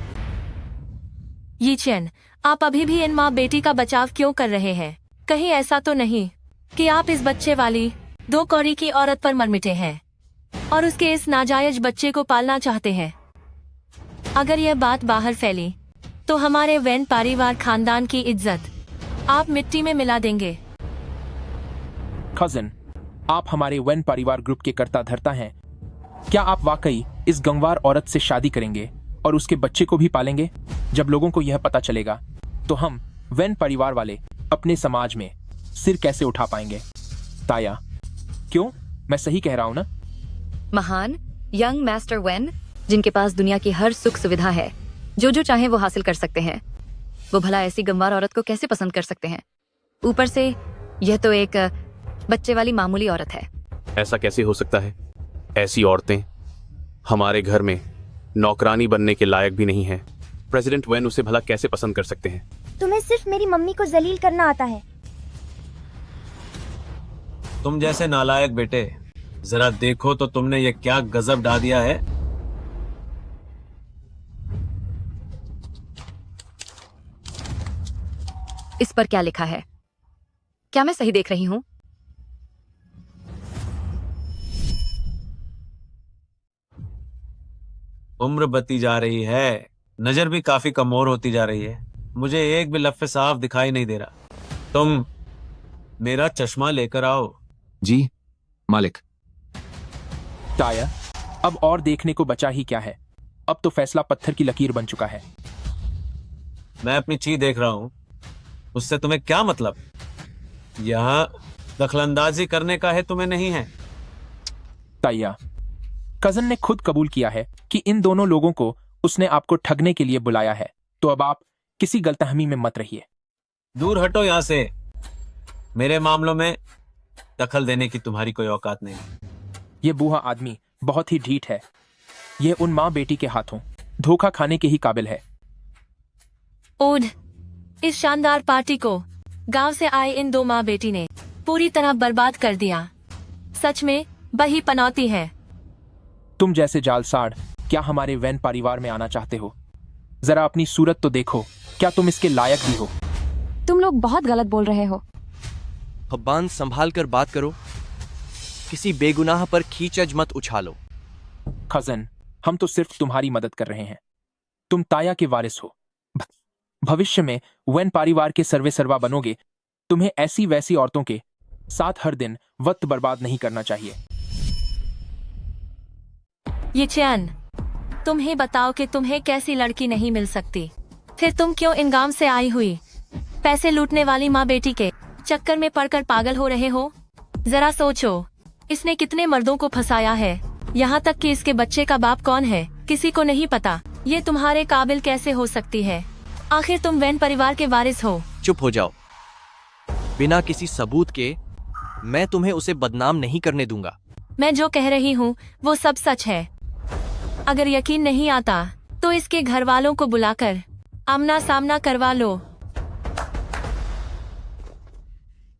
ये चैन, आप अभी भी इन माँ बेटी का बचाव क्यों कर रहे हैं? कहीं ऐसा तो नहीं कि आप इस बच्चे वाली 2 कौड़ी की औरत पर मरमिटे हैं और उसके इस नाजायज बच्चे को पालना चाहते हैं? अगर यह बात बाहर फैली तो हमारे वेन परिवार खानदान की इज्जत आप मिट्टी में मिला देंगे। कजिन, आप हमारे वेन परिवार ग्रुप के कर्ता धर्ता हैं। क्या आप वाकई इस गंवार औरत से शादी करेंगे और उसके बच्चे को भी पालेंगे? जब लोगों को यह पता चलेगा तो हम वेन परिवार वाले अपने समाज में सिर कैसे उठा पाएंगे? ताया, क्यों? मैं सही कह रहा हूं ना? महान यंग मास्टर वेन, जिनके पास दुनिया की हर सुख सुविधा है, जो चाहे वो हासिल कर सकते हैं, वो भला ऐसी गंवार औरत को कैसे पसंद कर सकते हैं? ऊपर से यह तो एक बच्चे वाली मामूली औरत है। ऐसा कैसे हो सकता है? ऐसी औरतें हमारे घर में नौकरानी बनने के लायक भी नहीं है। प्रेसिडेंट वेन उसे भला कैसे पसंद कर सकते हैं? तुम्हें सिर्फ मेरी मम्मी को जलील करना आता है। तुम जैसे नालायक बेटे, जरा देखो तो तुमने ये क्या गजब डा दिया है। इस पर क्या लिखा है? क्या मैं सही देख रही हूँ? उम्र बढ़ती जा रही है, नजर भी काफी कमजोर होती जा रही है। मुझे एक भी लफ्ज़ साफ दिखाई नहीं दे रहा। तुम मेरा चश्मा लेकर आओ। जी मालिक। ताया, अब और देखने को बचा ही क्या है? अब तो फैसला पत्थर की लकीर बन चुका है। मैं अपनी चीज देख रहा हूं, उससे तुम्हें क्या मतलब? यहां दखलंदाजी करने का है, तुम्हें नहीं है। ताया, कजन ने खुद कबूल किया है कि इन दोनों लोगों को उसने आपको ठगने के लिए बुलाया है, तो अब आप किसी गलतफहमी में मत रहिए। दूर हटो यहां से। मेरे मामलों में दखल देने की तुम्हारी कोई औकात नहीं। ये बूढ़ा आदमी बहुत ही ढीठ है। ये उन माँ बेटी के हाथों धोखा खाने के ही काबिल है। ओड, इस शानदार पार्टी को गांव से आए इन 2 माँ बेटी ने पूरी तरह बर्बाद कर दिया। सच में बही पनौती है। तुम जैसे जालसाड़ क्या हमारे वैन परिवार में आना चाहते हो? जरा अपनी सूरत तो देखो, क्या तुम इसके लायक भी हो? तुम लोग बहुत गलत बोल रहे हो। हब्बान, संभाल कर बात करो। किसी बेगुनाह पर कीचड़ मत उछालो। खजन, हम तो सिर्फ तुम्हारी मदद कर रहे हैं। तुम ताया के वारिस हो। भविष्य में वैन परिवार के सर्वे सर्वा बनोगे। तुम्हें ऐसी वैसी औरतों के साथ हर दिन वक्त बर्बाद नहीं करना चाहिए। ये चैन, तुम्हें बताओ कि तुम्हें कैसी लड़की नहीं मिल सकती? फिर तुम क्यों इन गांव से आई हुई पैसे लूटने वाली माँ बेटी के चक्कर में पड़कर पागल हो रहे हो? जरा सोचो, इसने कितने मर्दों को फंसाया है। यहाँ तक कि इसके बच्चे का बाप कौन है किसी को नहीं पता। ये तुम्हारे काबिल कैसे हो सकती है? आखिर तुम वैन परिवार के वारिस हो। चुप हो जाओ। बिना किसी सबूत के मैं तुम्हें उसे बदनाम नहीं करने दूंगा। मैं जो कह रही हूँ वो सब सच है। अगर यकीन नहीं आता तो इसके घर वालों को बुलाकर आमना सामना करवा लो।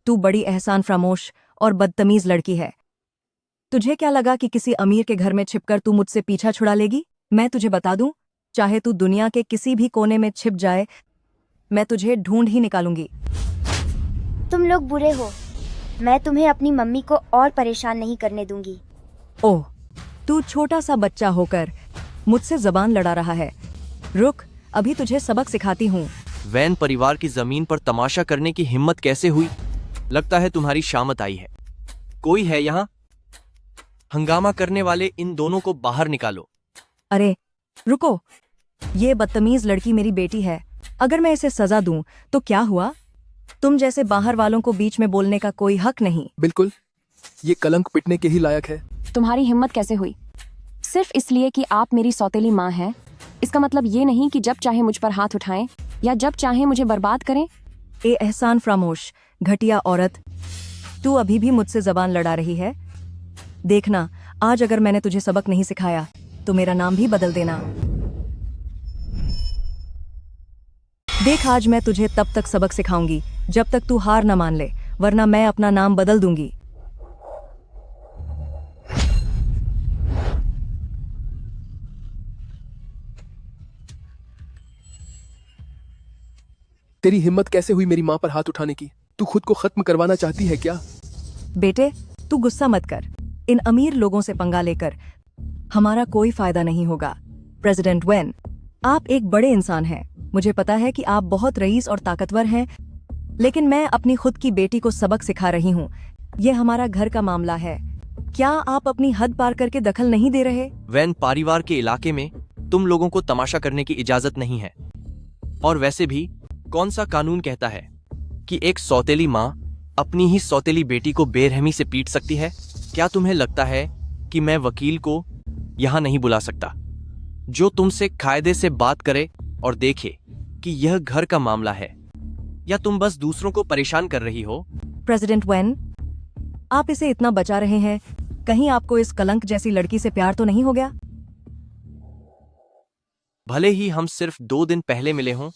तू बड़ी एहसान फरामोश और बदतमीज लड़की है। तुझे क्या लगा कि किसी अमीर के घर में छिपकर तू मुझसे पीछा छुड़ा लेगी? मैं तुझे बता दूं, चाहे तू दुनिया के किसी भी कोने में छिप जाए, मैं तुझे ढूंढ ही निकालूंगी। तुम लोग बुरे हो। मैं तुम्हें अपनी मम्मी को और परेशान नहीं करने दूंगी। ओह, तू छोटा सा बच्चा होकर मुझसे जबान लड़ा रहा है। रुक, अभी तुझे सबक सिखाती हूँ। वैन परिवार की जमीन पर तमाशा करने की हिम्मत कैसे हुई? लगता है तुम्हारी शामत आई है। कोई है यहाँ? हंगामा करने वाले इन दोनों को बाहर निकालो। अरे रुको, ये बदतमीज लड़की मेरी बेटी है। अगर मैं इसे सजा दूं तो क्या हुआ? तुम जैसे बाहर वालों को बीच में बोलने का कोई हक नहीं। बिल्कुल, ये कलंक पिटने के ही लायक है। तुम्हारी हिम्मत कैसे हुई? सिर्फ इसलिए कि आप मेरी सौतेली माँ हैं? इसका मतलब ये नहीं कि जब चाहे मुझ पर हाथ उठाएं या जब चाहे मुझे बर्बाद करें। ए एहसान फरामोश, घटिया औरत, तू अभी भी मुझसे जबान लड़ा रही है। देखना, आज अगर मैंने तुझे सबक नहीं सिखाया तो मेरा नाम भी बदल देना। देख, आज मैं तुझे तब तक सबक सिखाऊंगी जब तक तू हार न मान ले, वरना मैं अपना नाम बदल दूंगी। तेरी हिम्मत कैसे हुई मेरी माँ पर हाथ उठाने की? तू खुद को खत्म करवाना चाहती है क्या? बेटे, तू गुस्सा मत कर। इन अमीर लोगों से पंगा लेकर हमारा कोई फायदा नहीं होगा। प्रेसिडेंट वेन, आप एक बड़े इंसान हैं। मुझे पता है कि आप बहुत रईस और ताकतवर हैं, लेकिन मैं अपनी खुद की बेटी को सबक सिखा रही हूँ। यह हमारा घर का मामला है। क्या आप अपनी हद पार करके दखल नहीं दे रहे? वैन परिवार के इलाके में तुम लोगों को तमाशा करने की इजाजत नहीं है। और वैसे भी कौन सा कानून कहता है कि एक सौतेली माँ अपनी ही सौतेली बेटी को बेरहमी से पीट सकती है? क्या तुम्हें लगता है कि मैं वकील को यहाँ नहीं बुला सकता जो तुमसे कायदे से बात करे और देखे कि यह घर का मामला है, या तुम बस दूसरों को परेशान कर रही हो? प्रेसिडेंट वेन, आप इसे इतना बचा रहे हैं, कहीं आपको इस कलंक जैसी लड़की से प्यार तो नहीं हो गया? भले ही हम सिर्फ 2 दिन पहले मिले हों,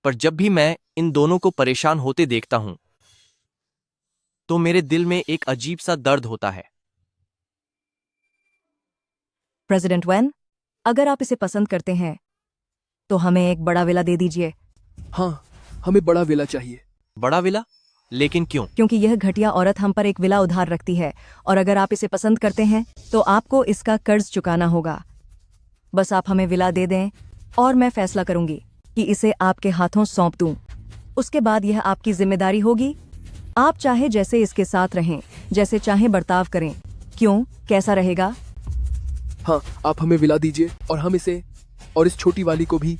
पर जब भी मैं इन दोनों को परेशान होते देखता हूं तो मेरे दिल में एक अजीब सा दर्द होता है। प्रेसिडेंट वेन, अगर आप इसे पसंद करते हैं तो हमें एक बड़ा विला दे दीजिए। हाँ, हमें बड़ा विला चाहिए। बड़ा विला? लेकिन क्यों? क्योंकि यह घटिया औरत हम पर एक विला उधार रखती है, और अगर आप इसे पसंद करते हैं तो आपको इसका कर्ज चुकाना होगा। बस आप हमें विला दे दें और मैं फैसला करूंगी कि इसे आपके हाथों सौंप दूं। उसके बाद यह आपकी जिम्मेदारी होगी। आप चाहे जैसे इसके साथ रहें, जैसे चाहे बर्ताव करें। क्यों, कैसा रहेगा? हाँ, आप हमें विला दीजिए और हम इसे और इस छोटी वाली को भी,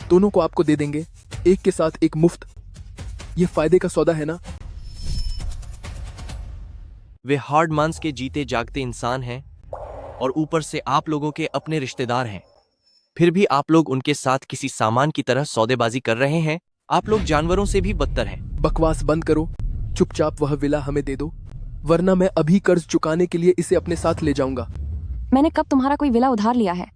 दोनों को आपको दे देंगे, एक के साथ एक मुफ्त। ये फायदे का सौदा है ना? वे हार्ड मांस के जीते जागते इंसान हैं और ऊपर से आप लोगों के अपने रिश्तेदार हैं। फिर भी आप लोग उनके साथ किसी सामान की तरह सौदेबाजी कर रहे हैं। आप लोग जानवरों से भी बदतर हैं। बकवास बंद करो, चुपचाप वह विला हमें दे दो, वरना मैं अभी कर्ज चुकाने के लिए इसे अपने साथ ले जाऊंगा। मैंने कब तुम्हारा कोई विला उधार लिया है?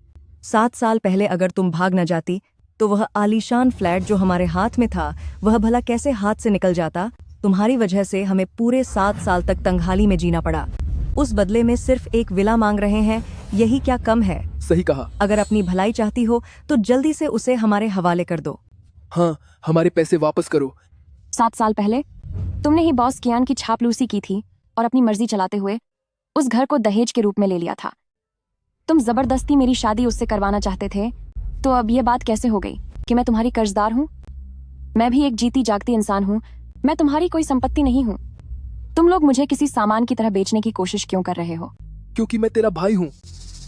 7 साल पहले अगर तुम भाग न जाती तो वह आलीशान फ्लैट जो हमारे हाथ में था, वह भला कैसे हाथ से निकल जाता? तुम्हारी वजह से हमें पूरे 7 साल तक तंगहाली में जीना पड़ा। उस बदले में सिर्फ एक विला मांग रहे हैं, यही क्या कम है? सही कहा। अगर अपनी भलाई चाहती हो तो जल्दी से उसे हमारे हवाले कर दो। हाँ, हमारे पैसे वापस करो। 7 साल पहले तुमने ही बॉस कियान की छापलूसी की थी और अपनी मर्जी चलाते हुए उस घर को दहेज के रूप में ले लिया था। तुम जबरदस्ती मेरी शादी उससे करवाना चाहते थे, तो अब यह बात कैसे हो गई कि मैं तुम्हारी कर्जदार हूँ? मैं भी एक जीती जागती इंसान हूँ, मैं तुम्हारी कोई संपत्ति नहीं हूँ। तुम लोग मुझे किसी सामान की तरह बेचने की कोशिश क्यों कर रहे हो? क्योंकि मैं तेरा भाई हूँ।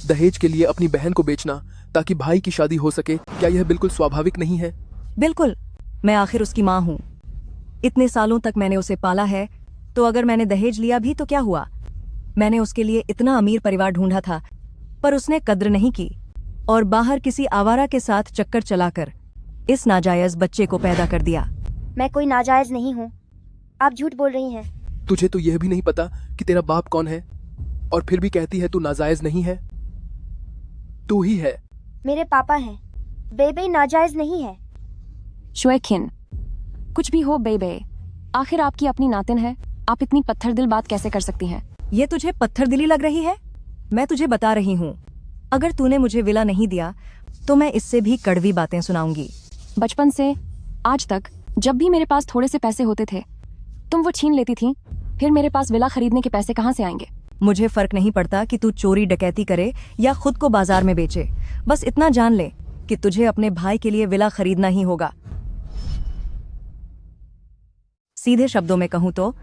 दहेज के लिए अपनी बहन को बेचना ताकि भाई की शादी हो सके, क्या यह बिल्कुल स्वाभाविक नहीं है? बिल्कुल, मैं आखिर उसकी माँ हूँ। इतने सालों तक मैंने उसे पाला है, तो अगर मैंने दहेज लिया भी तो क्या हुआ? मैंने उसके लिए इतना अमीर परिवार ढूंढा था, पर उसने कद्र नहीं की और बाहर किसी आवारा के साथ चक्कर चलाकर इस नाजायज बच्चे को पैदा कर दिया। मैं कोई नाजायज नहीं हूँ, आप झूठ बोल रही हैं। तुझे तो यह भी नहीं पता कि तेरा बाप कौन है, और फिर भी कहती है तू नाजायज नहीं है। तू ही है। मेरे पापा हैं। बेबे नाजायज नहीं है। शुएखिन, कुछ भी हो बेबे, आखिर आपकी अपनी नातिन है, आप इतनी पत्थर दिल बात कैसे कर सकती हैं? ये तुझे पत्थर दिली लग रही है? मैं तुझे बता रही हूँ, अगर तूने मुझे विला नहीं दिया तो मैं इससे भी कड़वी बातें सुनाऊंगी। बचपन से आज तक जब भी मेरे पास थोड़े से पैसे होते थे तुम वो छीन लेती थी। फिर मेरे पास विला खरीदने के पैसे कहाँ से आएंगे? मुझे फर्क नहीं पड़ता कि तू चोरी डकैती करे या खुद को बाजार में बेचे। बस इतना जान ले कि तुझे अपने भाई के लिए विला खरीदना ही होगा। सीधे शब्दों में कहूं तो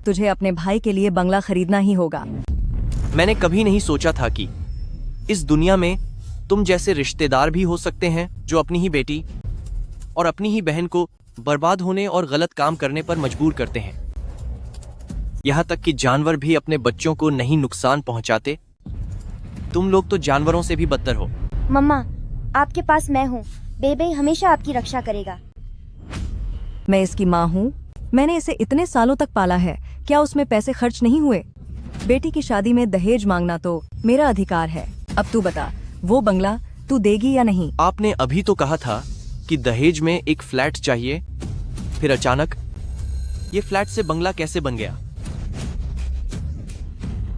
तुझे अपने भाई के लिए बंगला खरीदना ही होगा। मैंने कभी नहीं सोचा था कि इस दुनिया में तुम जैसे रिश्तेदार भी हो सकते हैं जो अपनी ही बेटी और अपनी ही बहन को बर्बाद होने और गलत काम करने पर मजबूर करते हैं। यहाँ तक कि जानवर भी अपने बच्चों को नहीं नुकसान पहुंचाते। तुम लोग तो जानवरों से भी बदतर हो। मम्मा, आपके पास मैं हूँ। बेबे हमेशा आपकी रक्षा करेगा। मैं इसकी माँ हूँ। मैंने इसे इतने सालों तक पाला है, क्या उसमें पैसे खर्च नहीं हुए? बेटी की शादी में दहेज मांगना तो मेरा अधिकार है। अब तू बता, वो बंगला तू देगी या नहीं? आपने अभी तो कहा था कि दहेज में एक फ्लैट चाहिए, फिर अचानक ये फ्लैट से बंगला कैसे बन गया?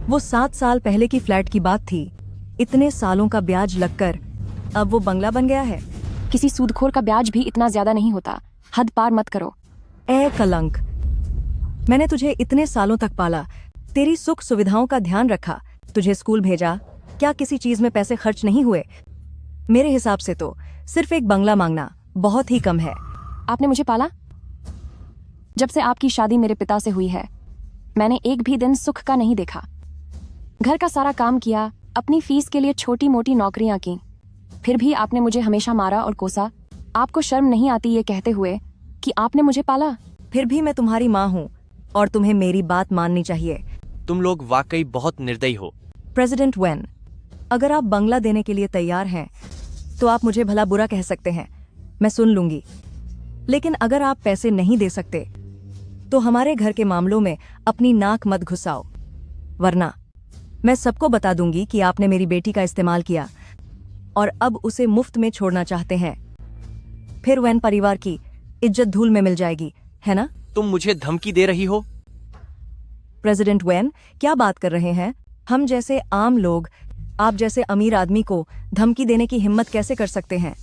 वो 7 साल पहले की फ्लैट की बात थी। इतने सालों का ब्याज लगकर अब वो बंगला बन गया है। किसी सूदखोर का ब्याज भी इतना ज्यादा नहीं होता। हद पार मत करो। ए कलंक, मैंने तुझे इतने सालों तक पाला, तेरी सुख सुविधाओं का ध्यान रखा, तुझे स्कूल भेजा, क्या किसी चीज में पैसे खर्च नहीं हुए? मेरे हिसाब से तो सिर्फ एक बंगला मांगना बहुत ही कम है। आपने मुझे पाला? जब से आपकी शादी मेरे पिता से हुई है मैंने एक भी दिन सुख का नहीं देखा। घर का सारा काम किया, अपनी फीस के लिए छोटी मोटी नौकरियां की, फिर भी आपने मुझे हमेशा मारा और कोसा। आपको शर्म नहीं आती ये कहते हुए कि आपने मुझे पाला? फिर भी मैं तुम्हारी माँ हूँ और तुम्हें मेरी बात माननी चाहिए। तुम लोग वाकई बहुत निर्दयी हो। प्रेसिडेंट वेन, अगर आप बंगला देने के लिए तैयार हैं तो आप मुझे भला बुरा कह सकते हैं, मैं सुन लूंगी। लेकिन अगर आप पैसे नहीं दे सकते तो हमारे घर के मामलों में अपनी नाक मत घुसाओ, वरना मैं सबको बता दूंगी कि आपने मेरी बेटी का इस्तेमाल किया और अब उसे मुफ्त में छोड़ना चाहते हैं। फिर वैन परिवार की इज्जत धूल में मिल जाएगी, है ना? तुम मुझे धमकी दे रही हो? प्रेसिडेंट वैन, क्या बात कर रहे हैं? हम जैसे आम लोग आप जैसे अमीर आदमी को धमकी देने की हिम्मत कैसे कर सकते हैं?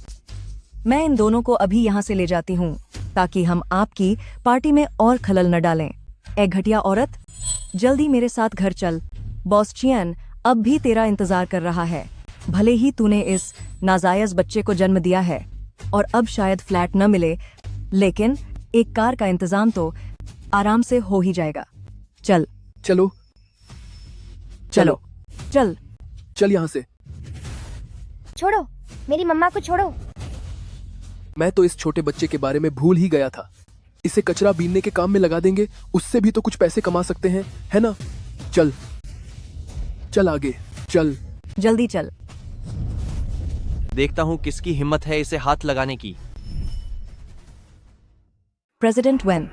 मैं इन दोनों को अभी यहाँ से ले जाती हूँ ताकि हम आपकी पार्टी में और खलल न डालें। ए घटिया औरत, जल्दी मेरे साथ घर चल। बॉस चियन अब भी तेरा इंतजार कर रहा है। भले ही तूने इस नाजायज बच्चे को जन्म दिया है और अब शायद फ्लैट न मिले, लेकिन एक कार का इंतजाम तो आराम से हो ही जाएगा। चल चलो चलो चल चल यहाँ से। छोड़ो, मेरी मम्मा को छोड़ो। मैं तो इस छोटे बच्चे के बारे में भूल ही गया था। इसे कचरा बीनने के काम में लगा देंगे, उससे भी तो कुछ पैसे कमा सकते हैं, है ना? चल चल आगे चल। जल्दी चल। देखता हूँ किसकी हिम्मत है इसे हाथ लगाने की। प्रेसिडेंट वेन,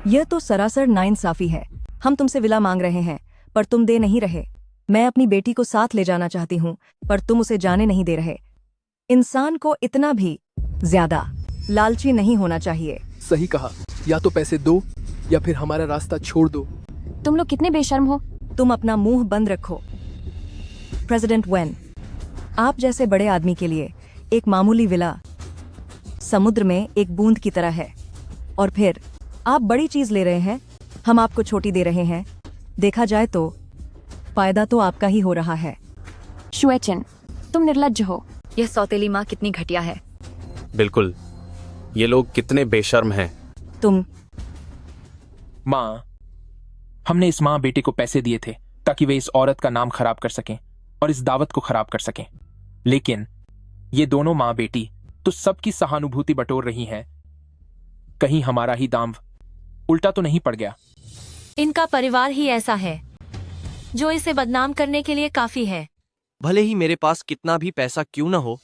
यह तो सरासर नाइंसाफी है। हम तुमसे विला मांग रहे हैं पर तुम दे नहीं रहे। मैं अपनी बेटी को साथ ले जाना चाहती हूँ पर तुम उसे जाने नहीं दे रहे। इंसान को इतना भी ज्यादा लालची नहीं होना चाहिए। सही कहा, या तो पैसे दो या फिर हमारा रास्ता छोड़ दो। तुम लोग कितने बेशर्म हो। तुम अपना मुंह बंद रखो। प्रेसिडेंट वेन, आप जैसे बड़े आदमी के लिए एक मामूली विला समुद्र में एक बूंद की तरह है, और फिर आप बड़ी चीज ले रहे हैं, हम आपको छोटी दे रहे हैं। देखा जाए तो फायदा तो आपका ही हो रहा है। शुएचिन, तुम निर्लज्ज हो। यह सौतेली माँ कितनी घटिया है। बिल्कुल, ये लोग कितने बेशर्म हैं। तुम माँ, हमने इस माँ बेटे को पैसे दिए थे ताकि वे इस औरत का नाम खराब कर सकें और इस दावत को खराब कर सकें, लेकिन ये दोनों माँ बेटी तो सबकी सहानुभूति बटोर रही हैं। कहीं हमारा ही दाम उल्टा तो नहीं पड़ गया? इनका परिवार ही ऐसा है जो इसे बदनाम करने के लिए काफी है। भले ही मेरे पास कितना भी पैसा क्यों न हो,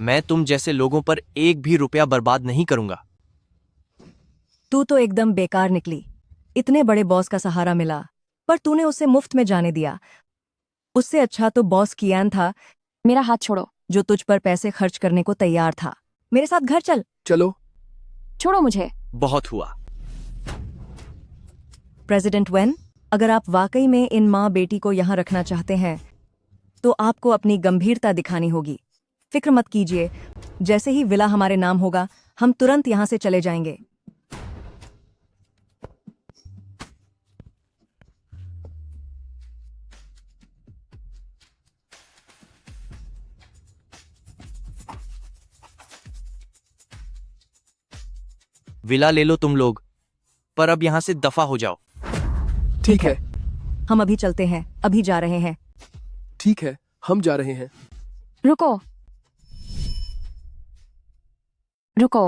मैं तुम जैसे लोगों पर एक भी रुपया बर्बाद नहीं करूंगा। तू तो एकदम बेकार निकली। इतने बड़े बॉस का सहारा मिला पर तूने उसे मुफ्त में जाने दिया। उससे अच्छा तो बॉस कियान था। मेरा हाथ छोड़ो। जो तुझ पर पैसे खर्च करने को तैयार था। मेरे साथ घर चल। चलो। छोड़ो मुझे। बहुत हुआ। प्रेसिडेंट वेन, अगर आप वाकई में इन माँ बेटी को यहाँ रखना चाहते हैं तो आपको अपनी गंभीरता दिखानी होगी। फिक्र मत कीजिए, जैसे ही विला हमारे नाम होगा हम तुरंत यहाँ से चले जाएंगे। विला ले लो तुम लोग, पर अब यहाँ से दफा हो जाओ। ठीक है। हम अभी चलते हैं, अभी जा रहे हैं। ठीक है, हम जा रहे हैं। रुको रुको,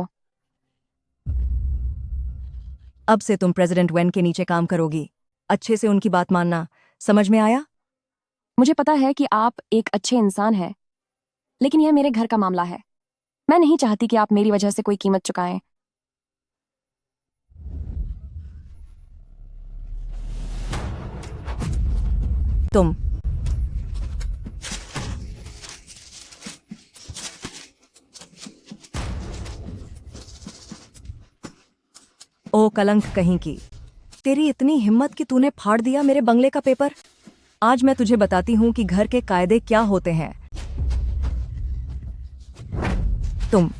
अब से तुम प्रेसिडेंट वेन के नीचे काम करोगी। अच्छे से उनकी बात मानना, समझ में आया? मुझे पता है कि आप एक अच्छे इंसान हैं, लेकिन यह मेरे घर का मामला है। मैं नहीं चाहती कि आप मेरी वजह से कोई कीमत चुकाएं। तुम ओ कलंक कहीं की, तेरी इतनी हिम्मत कि तूने फाड़ दिया मेरे बंगले का पेपर। आज मैं तुझे बताती हूं कि घर के कायदे क्या होते हैं। तुम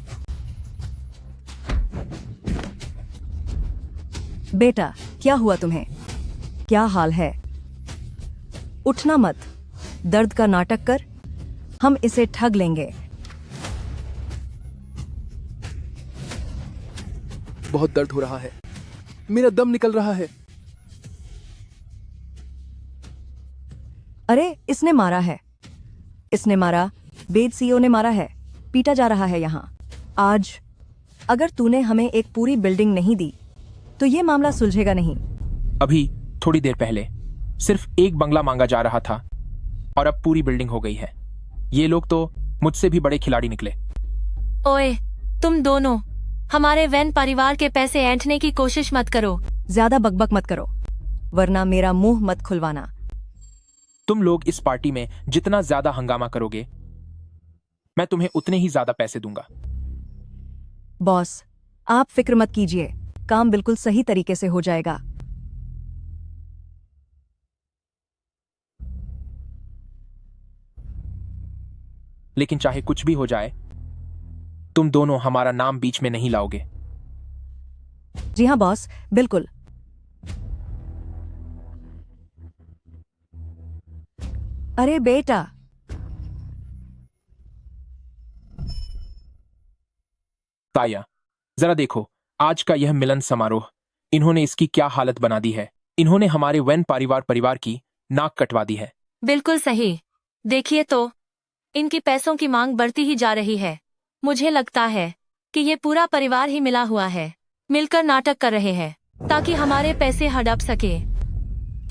बेटा, क्या हुआ तुम्हें? क्या हाल है? उठना मत, दर्द का नाटक कर, हम इसे ठग लेंगे। बहुत दर्द हो रहा है, मेरा दम निकल रहा है। अरे इसने मारा है, इसने मारा, बेद सीओ ने मारा है, पीटा जा रहा है यहाँ। आज अगर तूने हमें एक पूरी बिल्डिंग नहीं दी तो ये मामला सुलझेगा नहीं। अभी थोड़ी देर पहले सिर्फ एक बंगला मांगा जा रहा था और अब पूरी बिल्डिंग हो गई है। ये लोग तो मुझसे भी बड़े खिलाड़ी निकले। ओए, तुम दोनों हमारे वैन परिवार के पैसे ऐंठने की कोशिश मत करो। ज्यादा बकबक मत करो, वरना मेरा मुंह मत खुलवाना। तुम लोग इस पार्टी में जितना ज्यादा हंगामा करोगे, मैं तुम्हें उतने ही ज्यादा पैसे दूंगा। बॉस, आप फिक्र मत कीजिए, काम बिल्कुल सही तरीके से हो जाएगा। लेकिन चाहे कुछ भी हो जाए, तुम दोनों हमारा नाम बीच में नहीं लाओगे। जी हाँ बॉस, बिल्कुल। अरे बेटा, ताया, जरा देखो आज का यह मिलन समारोह, इन्होंने इसकी क्या हालत बना दी है। इन्होंने हमारे वैन परिवार की नाक कटवा दी है। बिल्कुल सही। देखिए तो, इनकी पैसों की मांग बढ़ती ही जा रही है। मुझे लगता है कि ये पूरा परिवार ही मिला हुआ है, मिलकर नाटक कर रहे हैं ताकि हमारे पैसे हड़प सके।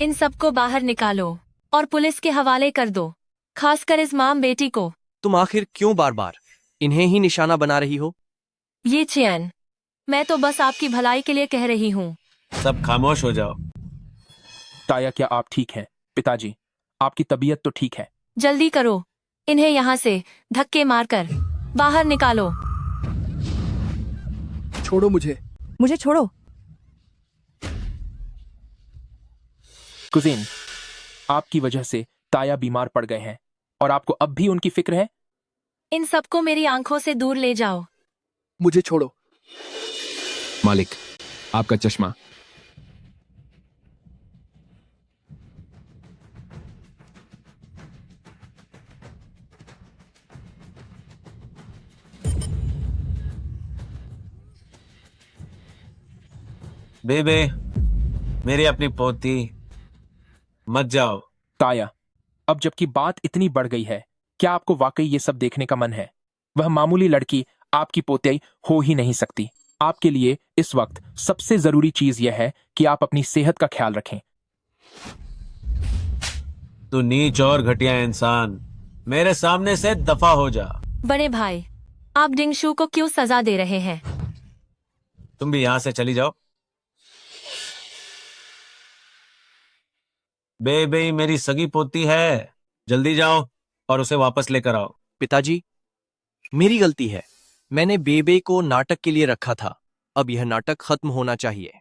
इन सबको बाहर निकालो और पुलिस के हवाले कर दो, खासकर इस माम बेटी को। तुम आखिर क्यों बार बार इन्हें ही निशाना बना रही हो? ये चैन, मैं तो बस आपकी भलाई के लिए कह रही हूँ। सब खामोश हो जाओ। ताया, क्या आप ठीक हैं? पिताजी, आपकी तबीयत तो ठीक है? जल्दी करो, इन्हें यहाँ से धक्के मारकर बाहर निकालो। छोड़ो मुझे। मुझे छोड़ो। कुजीन, आपकी वजह से ताया बीमार पड़ गए हैं और आपको अब भी उनकी फिक्र है। इन सबको मेरी आंखों से दूर ले जाओ। मुझे छोड़ो। मालिक, आपका चश्मा। बेबे, मेरी अपनी पोती, मत जाओ। ताया, अब जबकि बात इतनी बढ़ गई है, क्या आपको वाकई ये सब देखने का मन है? वह मामूली लड़की आपकी पोती हो ही नहीं सकती। आपके लिए इस वक्त सबसे जरूरी चीज यह है कि आप अपनी सेहत का ख्याल रखें। तू नीच और घटिया इंसान, मेरे सामने से दफा हो जा। बड़े भाई, आप डिंगशू को क्यों सजा दे रहे हैं? तुम भी यहां से चली जाओ। बेबे मेरी सगी पोती है, जल्दी जाओ और उसे वापस लेकर आओ। पिताजी, मेरी गलती है। मैंने बेबे को नाटक के लिए रखा था। अब यह नाटक खत्म होना चाहिए।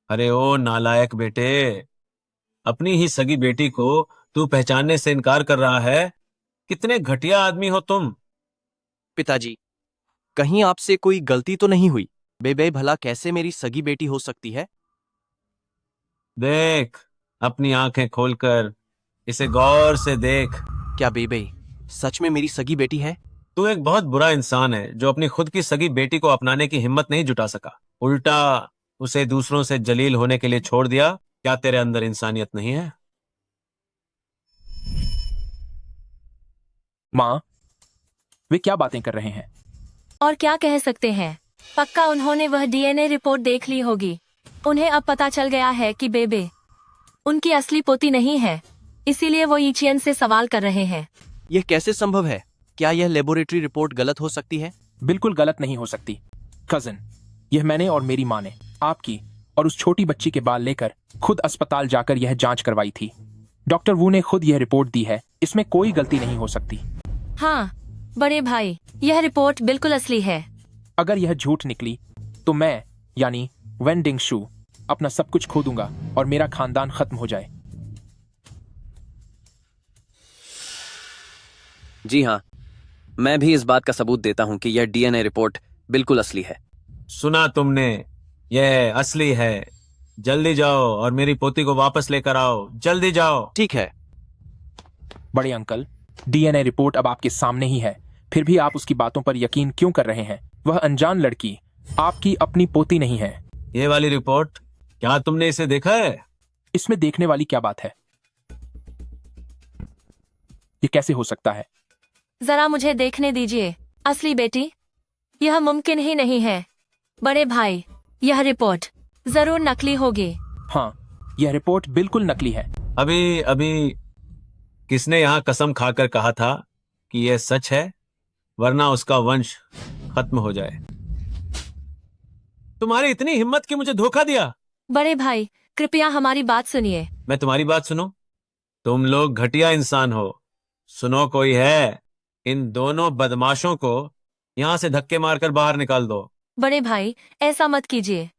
अरे ओ नालायक बेटे, अपनी ही सगी बेटी को तू पहचानने से इनकार कर रहा है। कितने घटिया आदमी हो तुम। पिताजी, कहीं आपसे कोई गलती तो नहीं हुई? बेबे भला कैसे मेरी सगी बेटी हो सकती है? देख, अपनी आंखें खोलकर इसे गौर से देख। क्या बेबे सच में मेरी सगी बेटी है? तू एक बहुत बुरा इंसान है जो अपनी खुद की सगी बेटी को अपनाने की हिम्मत नहीं जुटा सका, उल्टा उसे दूसरों से जलील होने के लिए छोड़ दिया। क्या तेरे अंदर इंसानियत नहीं है? माँ, वे क्या बातें कर रहे हैं? और क्या कह सकते हैं, पक्का उन्होंने वह डीएनए रिपोर्ट देख ली होगी। उन्हें अब पता चल गया है कि बेबे उनकी असली पोती नहीं है, इसीलिए वो यीचियन से सवाल कर रहे हैं। यह कैसे संभव है? क्या यह लेबोरेटरी रिपोर्ट गलत हो सकती है? बिल्कुल गलत नहीं हो सकती कजिन। यह मैंने और मेरी माँ ने आपकी और उस छोटी बच्ची के बाल लेकर खुद अस्पताल जाकर यह जांच करवाई थी। डॉक्टर वू ने खुद यह रिपोर्ट दी है, इसमें कोई गलती नहीं हो सकती। हाँ बड़े भाई, यह रिपोर्ट बिल्कुल असली है। अगर यह झूठ निकली तो मैं यानी वेन डिंगशू अपना सब कुछ खो दूंगा और मेरा खानदान खत्म हो जाए। जी हाँ, मैं भी इस बात का सबूत देता हूँ कि यह डीएनए रिपोर्ट बिल्कुल असली है। सुना तुमने, यह असली है। जल्दी जाओ और मेरी पोती को वापस लेकर आओ, जल्दी जाओ। ठीक है बड़े अंकल, डीएनए रिपोर्ट अब आपके सामने ही है, फिर भी आप उसकी बातों पर यकीन क्यों कर रहे हैं? वह अनजान लड़की आपकी अपनी पोती नहीं है। ये वाली रिपोर्ट, क्या तुमने इसे देखा है? इसमें देखने वाली क्या बात है? ये कैसे हो सकता है? जरा मुझे देखने दीजिए असली बेटी। यह मुमकिन ही नहीं है बड़े भाई, यह रिपोर्ट जरूर नकली होगी। हाँ, यह रिपोर्ट बिल्कुल नकली है। अभी अभी किसने यहाँ कसम खाकर कहा था कि यह सच है, वरना उसका वंश खत्म हो जाए। तुम्हारी इतनी हिम्मत कि मुझे धोखा दिया। बड़े भाई कृपया हमारी बात सुनिए। मैं तुम्हारी बात सुनूं? तुम लोग घटिया इंसान हो। सुनो, कोई है? इन दोनों बदमाशों को यहाँ से धक्के मारकर बाहर निकाल दो। बड़े भाई ऐसा मत कीजिए।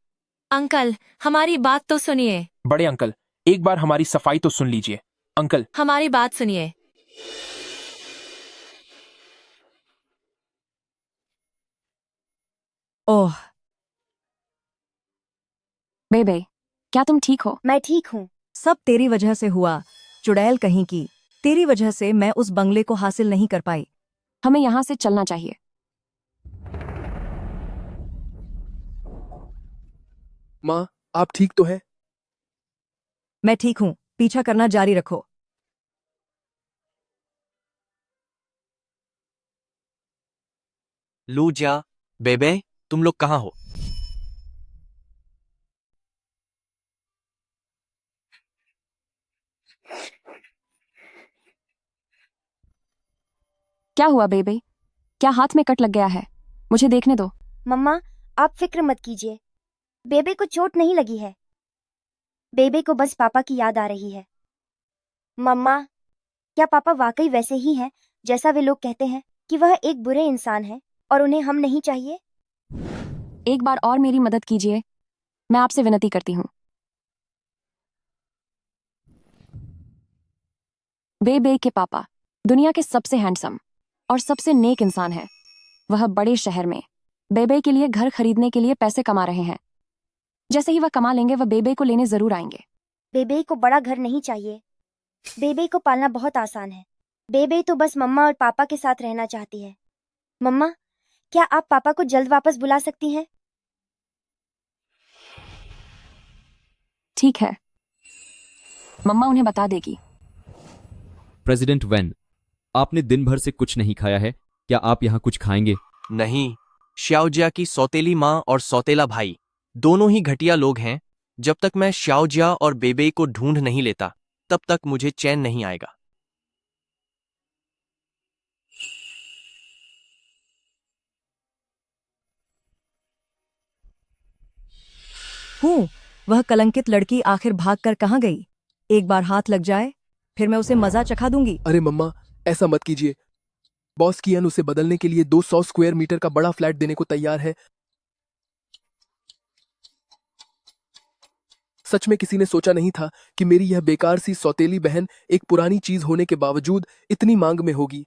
अंकल हमारी बात तो सुनिए। बड़े अंकल, एक बार हमारी सफाई तो सुन लीजिए। अंकल, हमारी बात सुनिए। ओह बेबे, क्या तुम ठीक हो? मैं ठीक हूँ। सब तेरी वजह से हुआ, चुड़ैल कहीं की। तेरी वजह से मैं उस बंगले को हासिल नहीं कर पाई। हमें यहाँ से चलना चाहिए। माँ, आप ठीक तो हैं? मैं ठीक हूँ, पीछा करना जारी रखो। लूजिया, बेबे, तुम लोग कहाँ हो? क्या हुआ बेबे? क्या हाथ में कट लग गया है? मुझे देखने दो। मम्मा, आप फिक्र मत कीजिए, बेबे को चोट नहीं लगी है। बेबे को बस पापा की याद आ रही है। मम्मा, क्या पापा वाकई वैसे ही हैं जैसा वे लोग कहते हैं कि वह एक बुरे इंसान है और उन्हें हम नहीं चाहिए? एक बार और मेरी मदद कीजिए, मैं आपसे विनती करती हूँ। बेबे के पापा दुनिया के सबसे हैंडसम और सबसे नेक इंसान है। वह बड़े शहर में बेबे के लिए घर खरीदने के लिए पैसे कमा रहे हैं। जैसे ही वह कमा लेंगे वह बेबे को लेने जरूर आएंगे। बेबे को बड़ा घर नहीं चाहिए। बेबे को पालना बहुत आसान है। बेबे तो बस मम्मा और पापा के साथ रहना चाहती है। मम्मा, क्या आप पापा को जल्द वापस बुला सकती हैं? ठीक है, मम्मा उन्हें बता देगी। प्रेसिडेंट वेन, आपने दिन भर से कुछ नहीं खाया है, क्या आप यहाँ कुछ खाएंगे? नहीं, श्याओजिया की सौतेली माँ और सौतेला भाई दोनों ही घटिया लोग हैं। जब तक मैं श्याओजिया और बेबे को ढूंढ नहीं लेता तब तक मुझे चैन नहीं आएगा। हूँ, वह कलंकित लड़की आखिर भागकर कहाँ गई? एक बार हाथ लग जाए फिर मैं उसे मजा चखा दूंगी। अरे मम्मा, ऐसा मत कीजिए। बॉस कियन उसे बदलने के लिए 200 स्क्वायर मीटर का बड़ा फ्लैट देने को तैयार है। सच में किसी ने सोचा नहीं था कि मेरी यह बेकार सी सौतेली बहन एक पुरानी चीज होने के बावजूद इतनी मांग में होगी।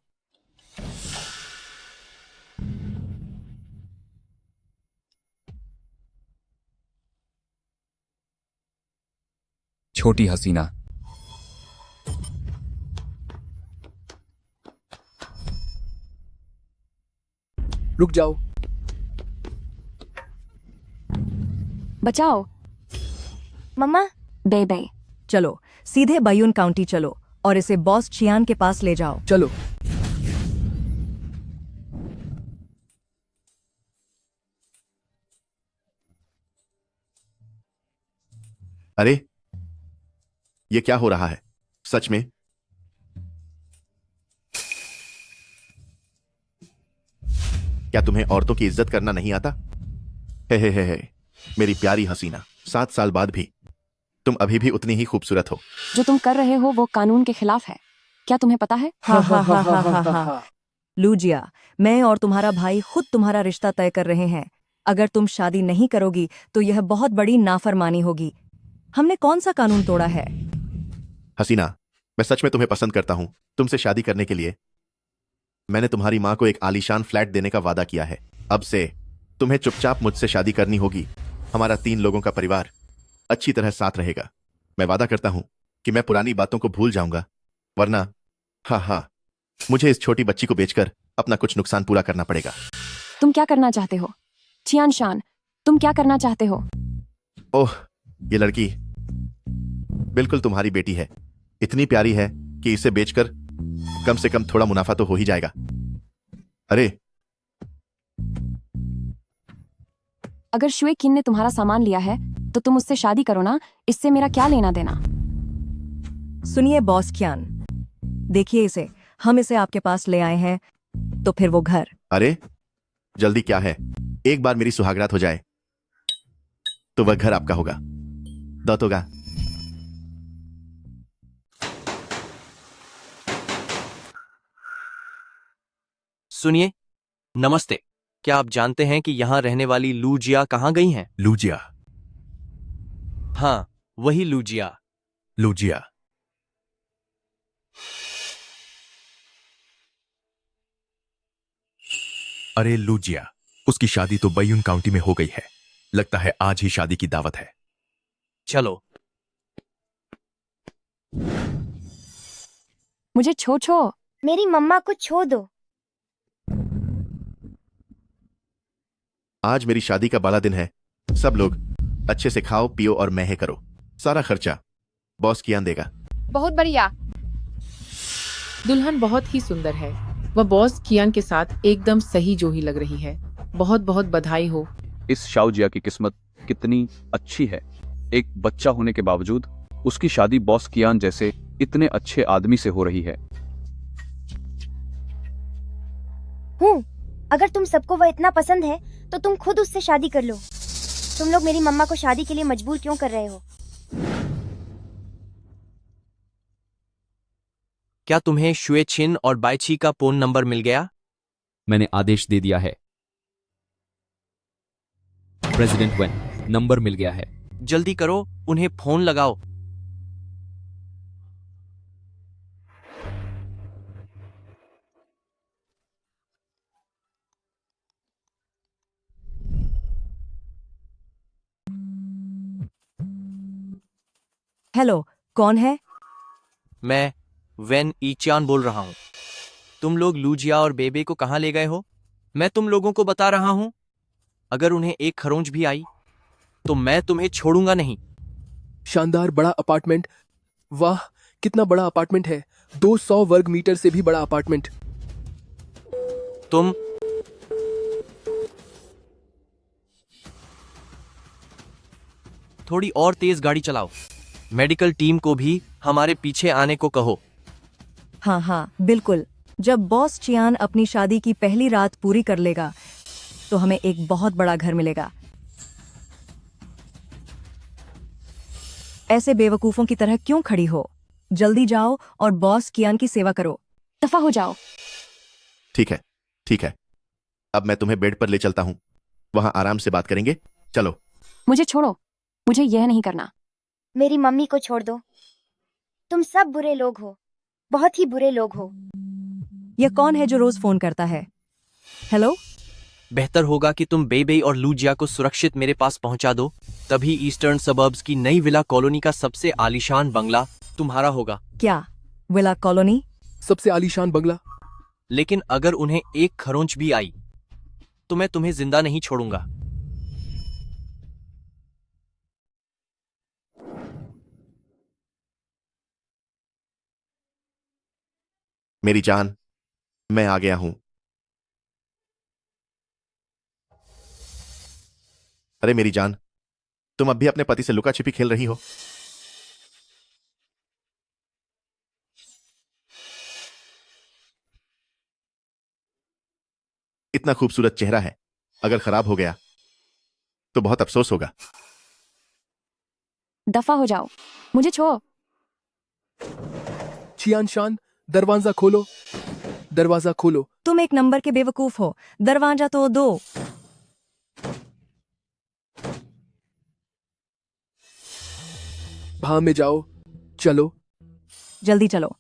छोटी हसीना। रुक जाओ। बचाओ। मम्मा। बेबे। चलो सीधे बायून काउंटी चलो और इसे बॉस चियान के पास ले जाओ। चलो। अरे ये क्या हो रहा है सच में? क्या तुम्हें औरतों की इज्जत करना नहीं आता? हे मेरी प्यारी हसीना, 7 साल बाद भी तुम अभी भी उतनी ही खूबसूरत हो। जो तुम कर रहे हो वो कानून के खिलाफ है, क्या तुम्हें पता है? लूजिया, मैं और तुम्हारा भाई खुद तुम्हारा रिश्ता तय कर रहे हैं। अगर तुम शादी नहीं करोगी तो यह बहुत बड़ी नाफरमानी होगी। हमने कौन सा कानून तोड़ा है? हसीना, मैं सच में तुम्हें पसंद करता हूं। तुमसे शादी करने के लिए मैंने तुम्हारी मां को एक आलीशान फ्लैट देने का वादा किया है। अब से तुम्हें चुपचाप मुझसे शादी करनी होगी। हमारा 3 लोगों का परिवार अच्छी तरह साथ रहेगा। मैं वादा करता हूं कि मैं पुरानी बातों को भूल जाऊंगा, वरना मुझे इस छोटी बच्ची को बेचकर अपना कुछ नुकसान पूरा करना पड़ेगा। तुम क्या करना चाहते हो? चियान शान, तुम क्या करना चाहते हो? ओह, ये लड़की बिल्कुल तुम्हारी बेटी है। इतनी प्यारी है कि इसे बेचकर कम से कम थोड़ा मुनाफा तो हो ही जाएगा। अरे अगर शुए किन ने तुम्हारा सामान लिया है तो तुम उससे शादी करो ना, इससे मेरा क्या लेना देना। सुनिए बॉस क्यान, देखिए इसे, हम इसे आपके पास ले आए हैं तो फिर वो घर। अरे जल्दी क्या है, एक बार मेरी सुहागरात हो जाए तो वह घर आपका होगा। दौतोगा। सुनिए, नमस्ते। क्या आप जानते हैं कि यहाँ रहने वाली लूजिया कहाँ गई हैं? लूजिया? हाँ, वही लूजिया। लूजिया? अरे लूजिया, उसकी शादी तो बयून काउंटी में हो गई है। लगता है आज ही शादी की दावत है। चलो। मुझे छो। मेरी मम्मा को छो दो। आज मेरी शादी का बाला दिन है। सब लोग अच्छे से खाओ पियो और महे करो। सारा खर्चा बॉस कियान देगा। बहुत बढ़िया। दुल्हन बहुत ही सुंदर है। वह बॉस कियान के साथ एकदम सही जो ही लग रही है। बहुत बहुत बधाई हो। इस शाओजिया की किस्मत कितनी अच्छी है। एक बच्चा होने के बावजूद उसकी शादी बॉस कियान जैसे इतने अच्छे आदमी से हो रही है। अगर तुम सबको वह इतना पसंद है तो तुम खुद उससे शादी कर लो। तुम लोग मेरी मम्मा को शादी के लिए मजबूर क्यों कर रहे हो? क्या तुम्हें शुए छिन और बाइची का फोन नंबर मिल गया? मैंने आदेश दे दिया है। प्रेसिडेंट वेन, नंबर मिल गया है। जल्दी करो, उन्हें फोन लगाओ। हेलो, कौन है? मैं वेन ईचान बोल रहा हूं। तुम लोग लूजिया और बेबे को कहां ले गए हो? मैं तुम लोगों को बता रहा हूं, अगर उन्हें एक खरोंच भी आई तो मैं तुम्हें छोड़ूंगा नहीं। शानदार बड़ा अपार्टमेंट। वाह, कितना बड़ा अपार्टमेंट है। 200 वर्ग मीटर से भी बड़ा अपार्टमेंट। तुम थोड़ी और तेज गाड़ी चलाओ। मेडिकल टीम को भी हमारे पीछे आने को कहो। हाँ, बिल्कुल। जब बॉस चियान अपनी शादी की पहली रात पूरी कर लेगा तो हमें एक बहुत बड़ा घर मिलेगा। ऐसे बेवकूफों की तरह क्यों खड़ी हो? जल्दी जाओ और बॉस कियान की सेवा करो। दफा हो जाओ। ठीक है। अब मैं तुम्हें बेड पर ले चलता हूं। वहां आराम से बात करेंगे। चलो। मुझे छोड़ो, मुझे यह नहीं करना। मेरी मम्मी को छोड़ दो। तुम सब बुरे लोग हो, बहुत ही बुरे लोग हो। यह कौन है जो रोज फोन करता है? हेलो, बेहतर होगा कि तुम बेबे और लूजिया को सुरक्षित मेरे पास पहुंचा दो, तभी ईस्टर्न सबर्ब्स की नई विला कॉलोनी का सबसे आलीशान बंगला तुम्हारा होगा। क्या विला कॉलोनी? सबसे आलीशान बंगला? लेकिन अगर उन्हें एक खरोंच भी आई तो मैं तुम्हें जिंदा नहीं छोड़ूंगा। मेरी जान, मैं आ गया हूं। अरे मेरी जान, तुम अब भी अपने पति से लुका छिपी खेल रही हो? इतना खूबसूरत चेहरा है, अगर खराब हो गया तो बहुत अफसोस होगा। दफा हो जाओ, मुझे छोड़ो। चियान शान, दरवाजा खोलो, दरवाजा खोलो। तुम एक नंबर के बेवकूफ हो, दरवाजा तो दो। भां में जाओ, चलो जल्दी चलो।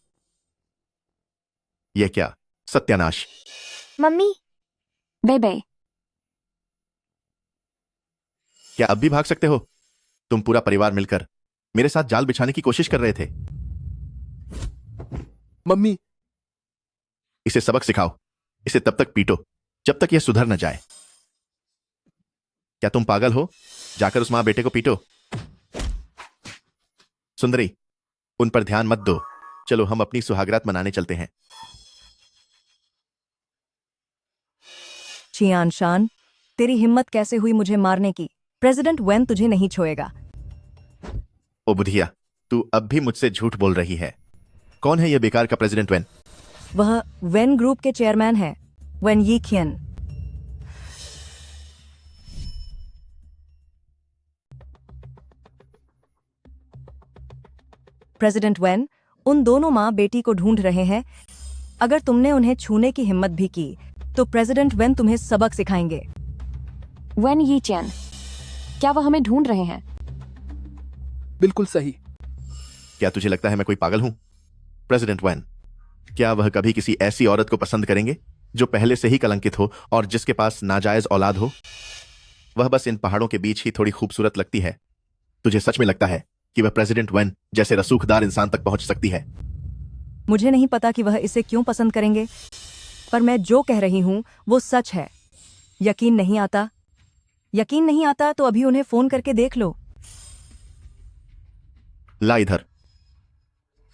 यह क्या सत्यानाश! मम्मी, बेबे, क्या अब भी भाग सकते हो? तुम पूरा परिवार मिलकर मेरे साथ जाल बिछाने की कोशिश कर रहे थे। मम्मी, इसे सबक सिखाओ, इसे तब तक पीटो जब तक यह सुधर न जाए। क्या तुम पागल हो? जाकर उस मां बेटे को पीटो। सुंदरी, उन पर ध्यान मत दो, चलो हम अपनी सुहागरात मनाने चलते हैं। चियान शान, तेरी हिम्मत कैसे हुई मुझे मारने की? प्रेसिडेंट वेन तुझे नहीं छोड़ेगा। ओ बुधिया, तू अब भी मुझसे झूठ बोल रही है। कौन है यह बेकार का प्रेसिडेंट वेन? वह वेन ग्रुप के चेयरमैन है, वेन यी खियन। प्रेसिडेंट वेन उन दोनों माँ बेटी को ढूंढ रहे हैं। अगर तुमने उन्हें छूने की हिम्मत भी की तो प्रेसिडेंट वेन तुम्हें सबक सिखाएंगे। वेन यी चैन, क्या वह हमें ढूंढ रहे हैं? बिल्कुल सही। क्या तुझे लगता है मैं कोई पागल हूं? प्रेसिडेंट वेन, क्या वह कभी किसी ऐसी औरत को पसंद करेंगे जो पहले से ही कलंकित हो और जिसके पास नाजायज औलाद हो? वह बस इन पहाड़ों के बीच ही थोड़ी खूबसूरत लगती है। तुझे सच में लगता है कि वह प्रेसिडेंट वेन जैसे रसूखदार इंसान तक पहुंच सकती है? मुझे नहीं पता कि वह इसे क्यों पसंद करेंगे, पर मैं जो कह रही हूं वो सच है। यकीन नहीं आता? यकीन नहीं आता तो अभी उन्हें फोन करके देख लो। ला इधर।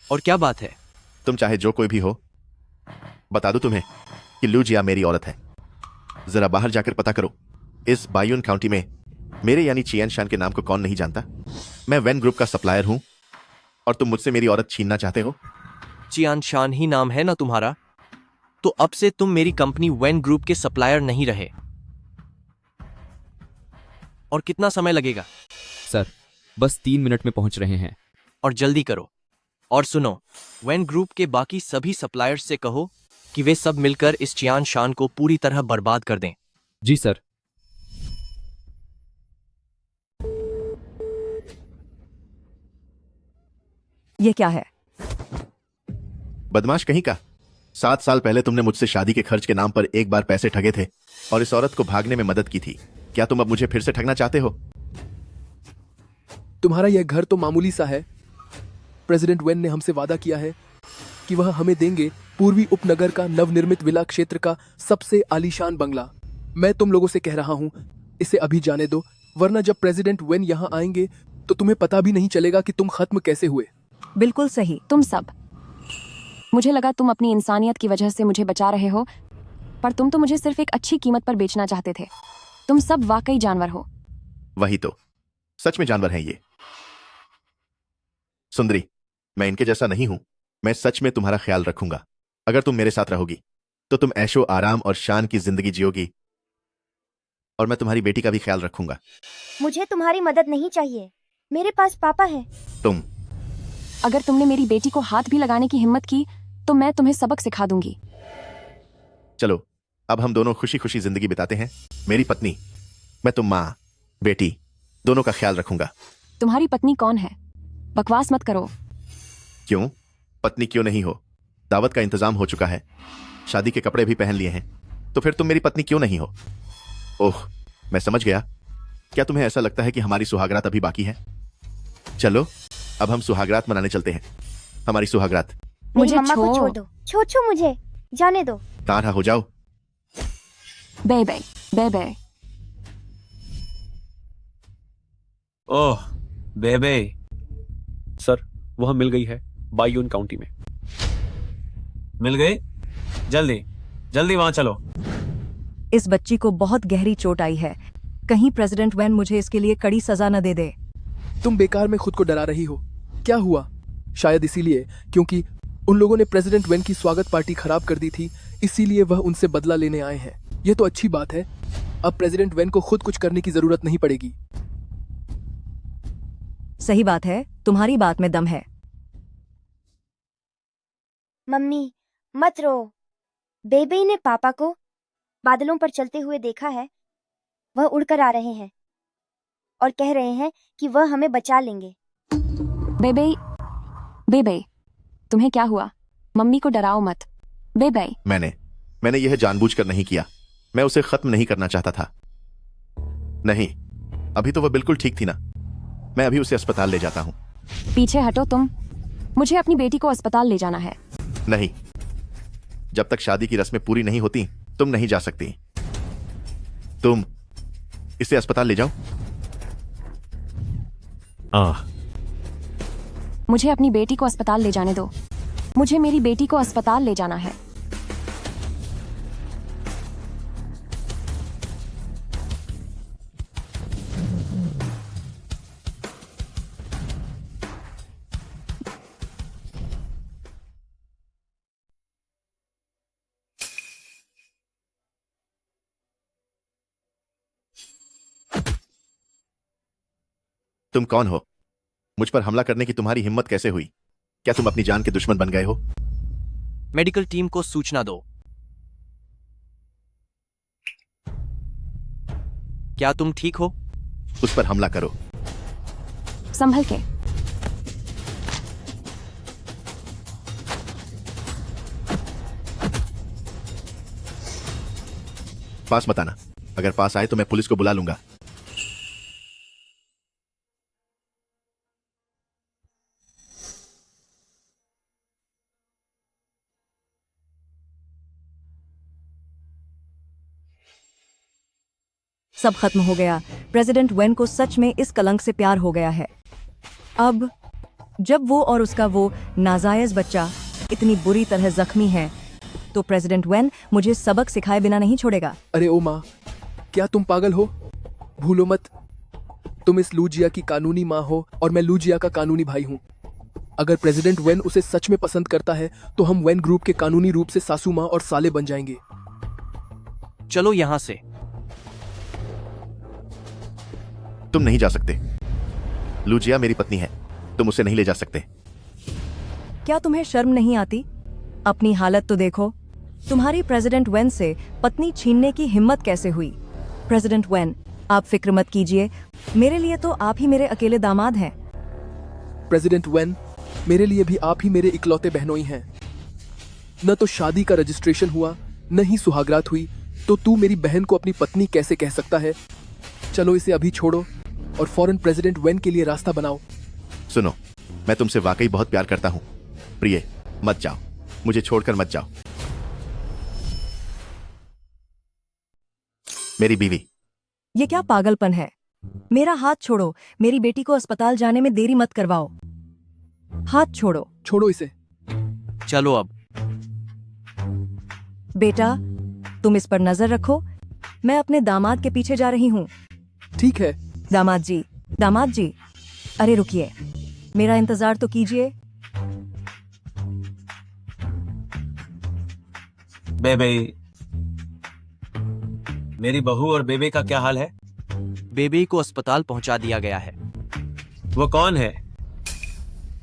और क्या बात है? तुम चाहे जो कोई भी हो, बता दो तुम्हें कि लूजिया मेरी औरत है। जरा बाहर जाकर पता करो, इस बायून काउंटी में मेरे यानी चियान शान के नाम को कौन नहीं जानता? मैं वेन ग्रुप का सप्लायर हूं और तुम मुझसे मेरी औरत छीनना चाहते हो? चियान शान ही नाम है ना तुम्हारा? तो अब से तुम मेरी कंपनी वेन ग्रुप के सप्लायर नहीं रहे। और कितना समय लगेगा? सर, बस 3 मिनट में पहुंच रहे हैं। और जल्दी करो। और सुनो, वेन ग्रुप के बाकी सभी सप्लायर्स से कहो कि वे सब मिलकर इस चियान शान को पूरी तरह बर्बाद कर दें। जी सर। ये क्या है? बदमाश कहीं का। 7 साल पहले तुमने मुझसे शादी के खर्च के नाम पर एक बार पैसे ठगे थे और इस औरत को भागने में मदद की थी। क्या तुम अब मुझे फिर से ठगना चाहते हो? तुम्हारा यह घर तो मामूली सा है। प्रेसिडेंट वेन ने हमसे वादा किया है कि वह हमें देंगे पूर्वी उपनगर का नवनिर्मित विला क्षेत्र का सबसे आलीशान बंगला। मैं तुम लोगों से कह रहा हूं, इसे अभी जाने दो, वरना जब प्रेसिडेंट वेन यहां आएंगे तो तुम्हें पता भी नहीं चलेगा कि तुम खत्म कैसे हुए। बिल्कुल सही। तुम सब, मुझे लगा तुम अपनी इंसानियत की वजह से मुझे बचा रहे हो, पर तुम तो मुझे सिर्फ एक अच्छी कीमत पर बेचना चाहते थे। तुम सब वाकई जानवर हो। वही तो, सच में जानवर हैं ये। सुंदरी, मैं इनके जैसा नहीं हूं। मैं सच में तुम्हारा ख्याल रखूंगा। अगर तुम मेरे साथ रहोगी तो तुम ऐशो आराम और शान की जिंदगी जियोगी और मैं तुम्हारी बेटी का भी ख्याल रखूंगा। मुझे तुम्हारी मदद नहीं चाहिए, मेरे पास पापा है। तुम, अगर तुमने मेरी बेटी को हाथ भी लगाने की हिम्मत की तो मैं तुम्हें सबक सिखा दूंगी। चलो अब हम दोनों खुशी खुशी जिंदगी बिताते हैं। मेरी पत्नी, मैं तुम माँ बेटी दोनों का ख्याल रखूंगा। तुम्हारी पत्नी कौन है? बकवास मत करो। क्यों? पत्नी क्यों नहीं हो? दावत का इंतजाम हो चुका है, शादी के कपड़े भी पहन लिए हैं, तो फिर तुम मेरी पत्नी क्यों नहीं हो? ओह, मैं समझ गया। क्या तुम्हें ऐसा लगता है कि हमारी सुहागरात अभी बाकी है? चलो अब हम सुहागरात मनाने चलते हैं। हमारी सुहागरात। मेरी मम्मा को छोड़ दो, छोड़ मुझे जाने दो। तारा हो जाओ। बेबे बेबे। ओह बेबे। सर वहां मिल गई है, बायून काउंटी में। मिल गई? जल्दी जल्दी वहां चलो। इस बच्ची को बहुत गहरी चोट आई है। कहीं प्रेसिडेंट वैन मुझे इसके लिए कड़ी सजा न दे दे। तुम बेकार में खुद को डरा रही हो। क्या हुआ? शायद इसीलिए क्योंकि उन लोगों ने प्रेसिडेंट वैन की स्वागत पार्टी खराब कर दी थी, इसीलिए वह उनसे बदला लेने आए हैं। यह तो अच्छी बात है। अब प्रेसिडेंट वैन को खुद कुछ करने की जरूरत नहीं पड़ेगी। सही बात है, तुम्हारी बात में दम है। मम्मी मत रो। बेबे ने पापा को बादलों पर चलते हुए देखा है। वह उड़कर आ रहे हैं और कह रहे हैं कि वह हमें बचा लेंगे। बेबे बेबे, तुम्हें क्या हुआ? मम्मी को डराओ मत। बेबे। मैंने यह जानबूझकर नहीं किया। मैं उसे खत्म नहीं करना चाहता था। नहीं, अभी तो वह बिल्कुल ठीक थी ना। मैं अभी उसे अस्पताल ले जाता हूँ। पीछे हटो तुम। मुझे अपनी बेटी को अस्पताल ले जाना है। नहीं, जब तक शादी की रस्में पूरी नहीं होती तुम नहीं जा सकती। तुम इसे अस्पताल ले जाओ। मुझे अपनी बेटी को अस्पताल ले जाने दो। मुझे मेरी बेटी को अस्पताल ले जाना है। तुम कौन हो? मुझ पर हमला करने की तुम्हारी हिम्मत कैसे हुई? क्या तुम अपनी जान के दुश्मन बन गए हो? मेडिकल टीम को सूचना दो। क्या तुम ठीक हो? उस पर हमला करो। संभल के। पास मत आना। अगर पास आए तो मैं पुलिस को बुला लूंगा। सब खत्म हो गया। प्रेसिडेंट वैन को सच में इस कलंक से प्यार हो गया है। अब जब वो और उसका वो नाजायज बच्चा इतनी बुरी तरह जख्मी है, तो प्रेसिडेंट वैन मुझे सबक सिखाए बिना नहीं छोड़ेगा। अरे ओ माँ, क्या तुम पागल हो? भूलो मत, तुम इस लूजिया की कानूनी माँ हो और मैं लूजिया का कानूनी भाई हूँ। अगर प्रेसिडेंट वैन उसे सच में पसंद करता है तो हम वैन ग्रुप के कानूनी रूप से सासू माँ और साले बन जाएंगे। चलो यहां से। तुम नहीं जा सकते। लूजिया मेरी पत्नी है, तुम उसे नहीं ले जा सकते। क्या तुम्हें शर्म नहीं आती? अपनी हालत तो देखो। तुम्हारी प्रेसिडेंट वैन से पत्नी छीनने की हिम्मत कैसे हुई? प्रेसिडेंट वैन, आप फिक्र मत कीजिए। मेरे लिए तो आप ही मेरे अकेले दामाद हैं। प्रेसिडेंट वैन, मेरे लिए भी आप ही मेरे इकलौते बहनोई हैं। न तो शादी का रजिस्ट्रेशन हुआ, न ही सुहागरात हुई, तो तू मेरी बहन को अपनी पत्नी कैसे कह सकता है? चलो इसे अभी छोड़ो और फौरन प्रेसिडेंट वैन के लिए रास्ता बनाओ। सुनो, मैं तुमसे वाकई बहुत प्यार करता हूँ। प्रिय, मत जाओ। मुझे छोड़कर मत जाओ। मेरी बीवी। ये क्या पागलपन है? मेरा हाथ छोड़ो। मेरी बेटी को अस्पताल जाने में देरी मत करवाओ। हाथ छोड़ो। छोड़ो इसे। चलो अब। बेटा, तुम इस पर नजर रखो। मैं अपने दामाद के पीछे जा रही हूँ। ठीक है। दामाद जी, दामाद जी, अरे रुकिए, मेरा इंतजार तो कीजिए। बेबे, मेरी बहू और बेबे का क्या हाल है? बेबी को अस्पताल पहुंचा दिया गया है। वो कौन है?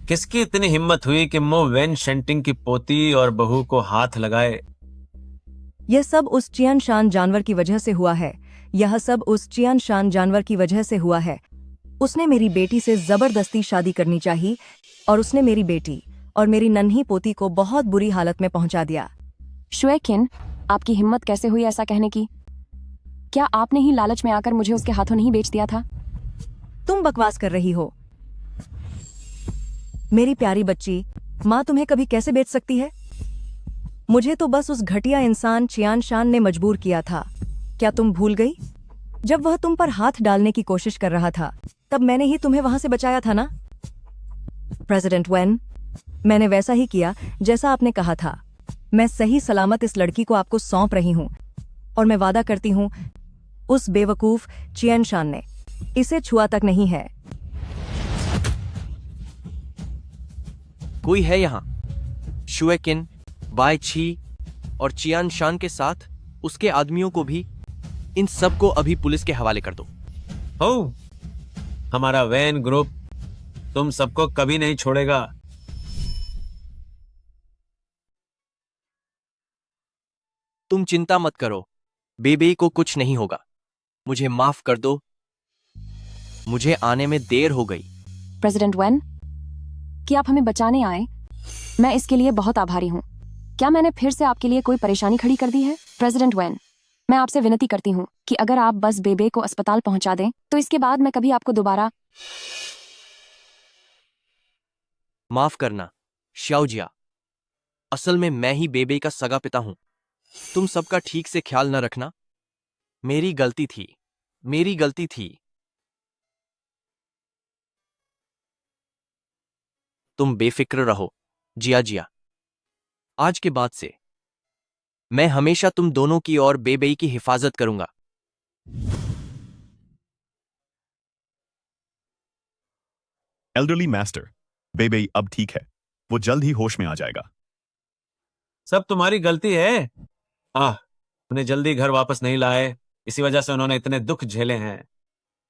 किसकी इतनी हिम्मत हुई कि वो वैन शेंटिंग की पोती और बहू को हाथ लगाए? यह सब उस चियान शान जानवर की वजह से हुआ है। यह सब उस चियान शान जानवर की वजह से हुआ है। उसने मेरी बेटी से जबरदस्ती शादी करनी चाहिए और उसने मेरी बेटी और मेरी नन्ही पोती को बहुत बुरी हालत में पहुंचा दिया। श्वेकिन, आपकी हिम्मत कैसे हुई ऐसा कहने की? क्या आपने ही लालच में आकर मुझे उसके हाथों नहीं बेच दिया था? तुम बकवास कर रही हो। मेरी प्यारी बच्ची, माँ तुम्हें कभी कैसे बेच सकती है? मुझे तो बस उस घटिया इंसान चियान शान ने मजबूर किया था। क्या तुम भूल गई? जब वह तुम पर हाथ डालने की कोशिश कर रहा था, तब मैंने ही तुम्हें वहां से बचाया था ना? प्रेसिडेंट वेन, मैंने वैसा ही किया जैसा आपने कहा था। मैं सही सलामत इस लड़की को आपको सौंप रही हूं, और मैं वादा करती हूं उस बेवकूफ चियान शान ने इसे छुआ तक नहीं है। कोई है यहाँ? शुएकिन, बाय छी और चियान शान के साथ उसके आदमियों को भी, इन सब को अभी पुलिस के हवाले कर दो। हो, हमारा वैन ग्रुप तुम सबको कभी नहीं छोड़ेगा। तुम चिंता मत करो, बेबे को कुछ नहीं होगा। मुझे माफ कर दो, मुझे आने में देर हो गई। प्रेसिडेंट वेन, कि आप हमें बचाने आए, मैं इसके लिए बहुत आभारी हूँ। क्या मैंने फिर से आपके लिए कोई परेशानी खड़ी कर दी है? प्रेसिडेंट वेन, मैं आपसे विनती करती हूँ कि अगर आप बस बेबे को अस्पताल पहुंचा दें, तो इसके बाद मैं कभी आपको दोबारा। माफ करना श्याओजिया, असल में मैं ही बेबे का सगा पिता हूं। तुम सबका ठीक से ख्याल न रखना मेरी गलती थी, मेरी गलती थी। तुम बेफिक्र रहो जिया जिया। आज के बाद से मैं हमेशा तुम दोनों की और बेबई की हिफाजत करूंगा। एल्डरली मास्टर, बेबे अब ठीक है, वो जल्द ही होश में आ जाएगा। सब तुम्हारी गलती है। उन्हें जल्दी घर वापस नहीं लाए, इसी वजह से उन्होंने इतने दुख झेले हैं।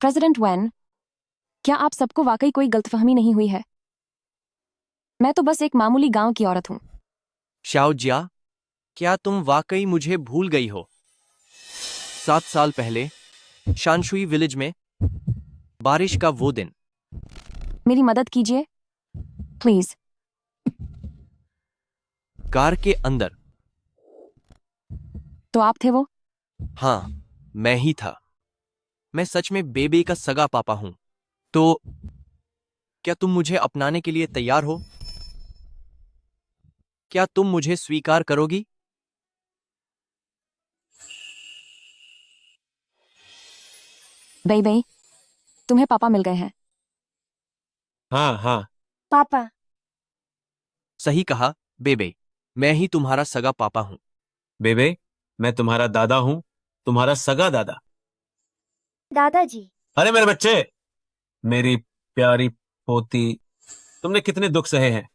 प्रेसिडेंट वेन, क्या आप सबको वाकई कोई गलतफहमी नहीं हुई है? मैं तो बस एक मामूली गांव की औरत हूं। शाओजिया, क्या तुम वाकई मुझे भूल गई हो? 7 साल पहले शानशुई विलेज में बारिश का वो दिन। मेरी मदद कीजिए प्लीज। कार के अंदर। तो आप थे वो? हाँ, मैं ही था। मैं सच में बेबे का सगा पापा हूं। तो क्या तुम मुझे अपनाने के लिए तैयार हो? क्या तुम मुझे स्वीकार करोगी? बेबे, तुम्हें पापा मिल गए हैं। हाँ हाँ पापा। सही कहा बेबे, मैं ही तुम्हारा सगा पापा हूं। बेबे, मैं तुम्हारा दादा हूं, तुम्हारा सगा दादा। दादाजी। अरे मेरे बच्चे, मेरी प्यारी पोती, तुमने कितने दुख सहे हैं।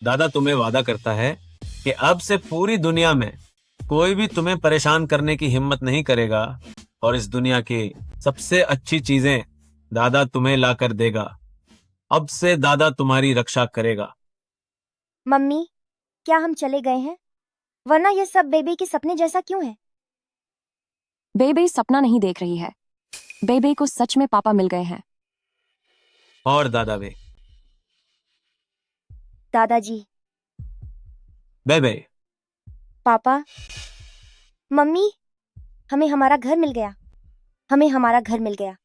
दादा तुम्हें वादा करता है कि अब से पूरी दुनिया में कोई भी तुम्हें परेशान करने की हिम्मत नहीं करेगा, और इस दुनिया की सबसे अच्छी चीजें दादा तुम्हें लाकर देगा। अब से दादा तुम्हारी रक्षा करेगा। मम्मी, क्या हम चले गए हैं? वरना ये सब बेबी के सपने जैसा क्यों है? बेबे सपना नहीं देख रही है, बेबे को सच में पापा मिल गए हैं। और दादा भी। दादाजी। बेबे। पापा। मम्मी, हमें हमारा घर मिल गया। हमें हमारा घर मिल गया।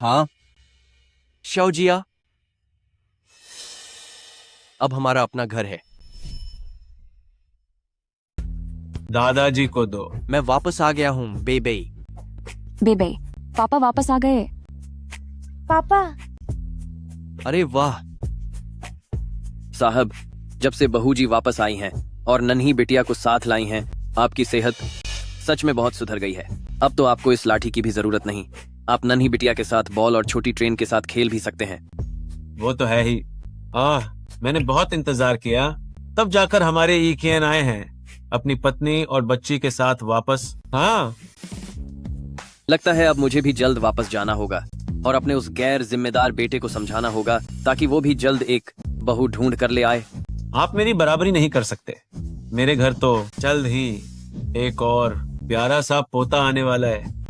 हाँ शाओजिया, अब हमारा अपना घर है। दादाजी को दो। मैं वापस आ गया हूं बेबे। बेबे, पापा वापस आ गए। पापा। अरे वाह साहब, जब से बहू जी वापस आई हैं और नन्ही बिटिया को साथ लाई हैं, आपकी सेहत सच में बहुत सुधर गई है। अब तो आपको इस लाठी की भी जरूरत नहीं। आप नन्ही बिटिया के साथ बॉल और छोटी ट्रेन के साथ खेल भी सकते हैं। वो तो है ही। मैंने बहुत इंतजार किया, तब जाकर हमारे ईकेन आए हैं अपनी पत्नी और बच्ची के साथ वापस। हाँ, लगता है अब मुझे भी जल्द वापस जाना होगा और अपने उस गैर जिम्मेदार बेटे को समझाना होगा ताकि वो भी जल्द एक बहू ढूंढ कर ले आए। आप मेरी बराबरी नहीं कर सकते। मेरे घर तो जल्द ही एक और प्यारा सा पोता आने वाला है।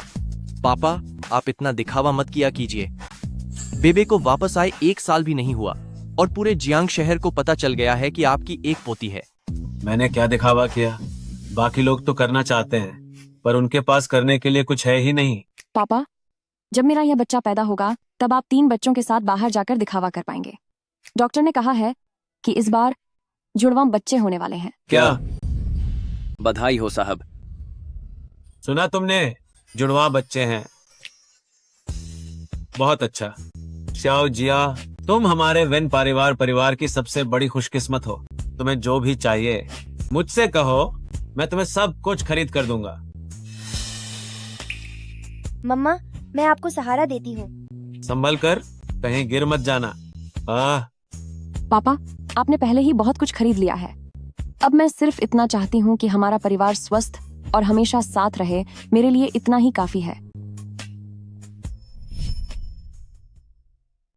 पापा, आप इतना दिखावा मत किया कीजिए। बेबे को वापस आए 1 साल भी नहीं हुआ और पूरे जियांग शहर को पता चल गया है कि आपकी एक पोती है। मैंने क्या दिखावा किया? बाकी लोग तो करना चाहते हैं, पर उनके पास करने के लिए कुछ है ही नहीं। पापा, जब मेरा यह बच्चा पैदा होगा तब आप 3 बच्चों के साथ बाहर जाकर दिखावा कर पाएंगे। डॉक्टर ने कहा है कि इस बार जुड़वा बच्चे होने वाले हैं। क्या? बधाई हो साहब। सुना तुमने? जुड़वा बच्चे हैं। बहुत अच्छा। श्याओ जिया, तुम हमारे वेन परिवार की सबसे बड़ी खुशकिस्मत हो। तुम्हें जो भी चाहिए मुझसे कहो, मैं तुम्हें सब कुछ खरीद कर दूंगा। मम्मा, मैं आपको सहारा देती हूँ। संभल कर, कहीं गिर मत जाना। पापा, आपने पहले ही बहुत कुछ खरीद लिया है। अब मैं सिर्फ इतना चाहती हूँ कि हमारा परिवार स्वस्थ और हमेशा साथ रहे। मेरे लिए इतना ही काफी है।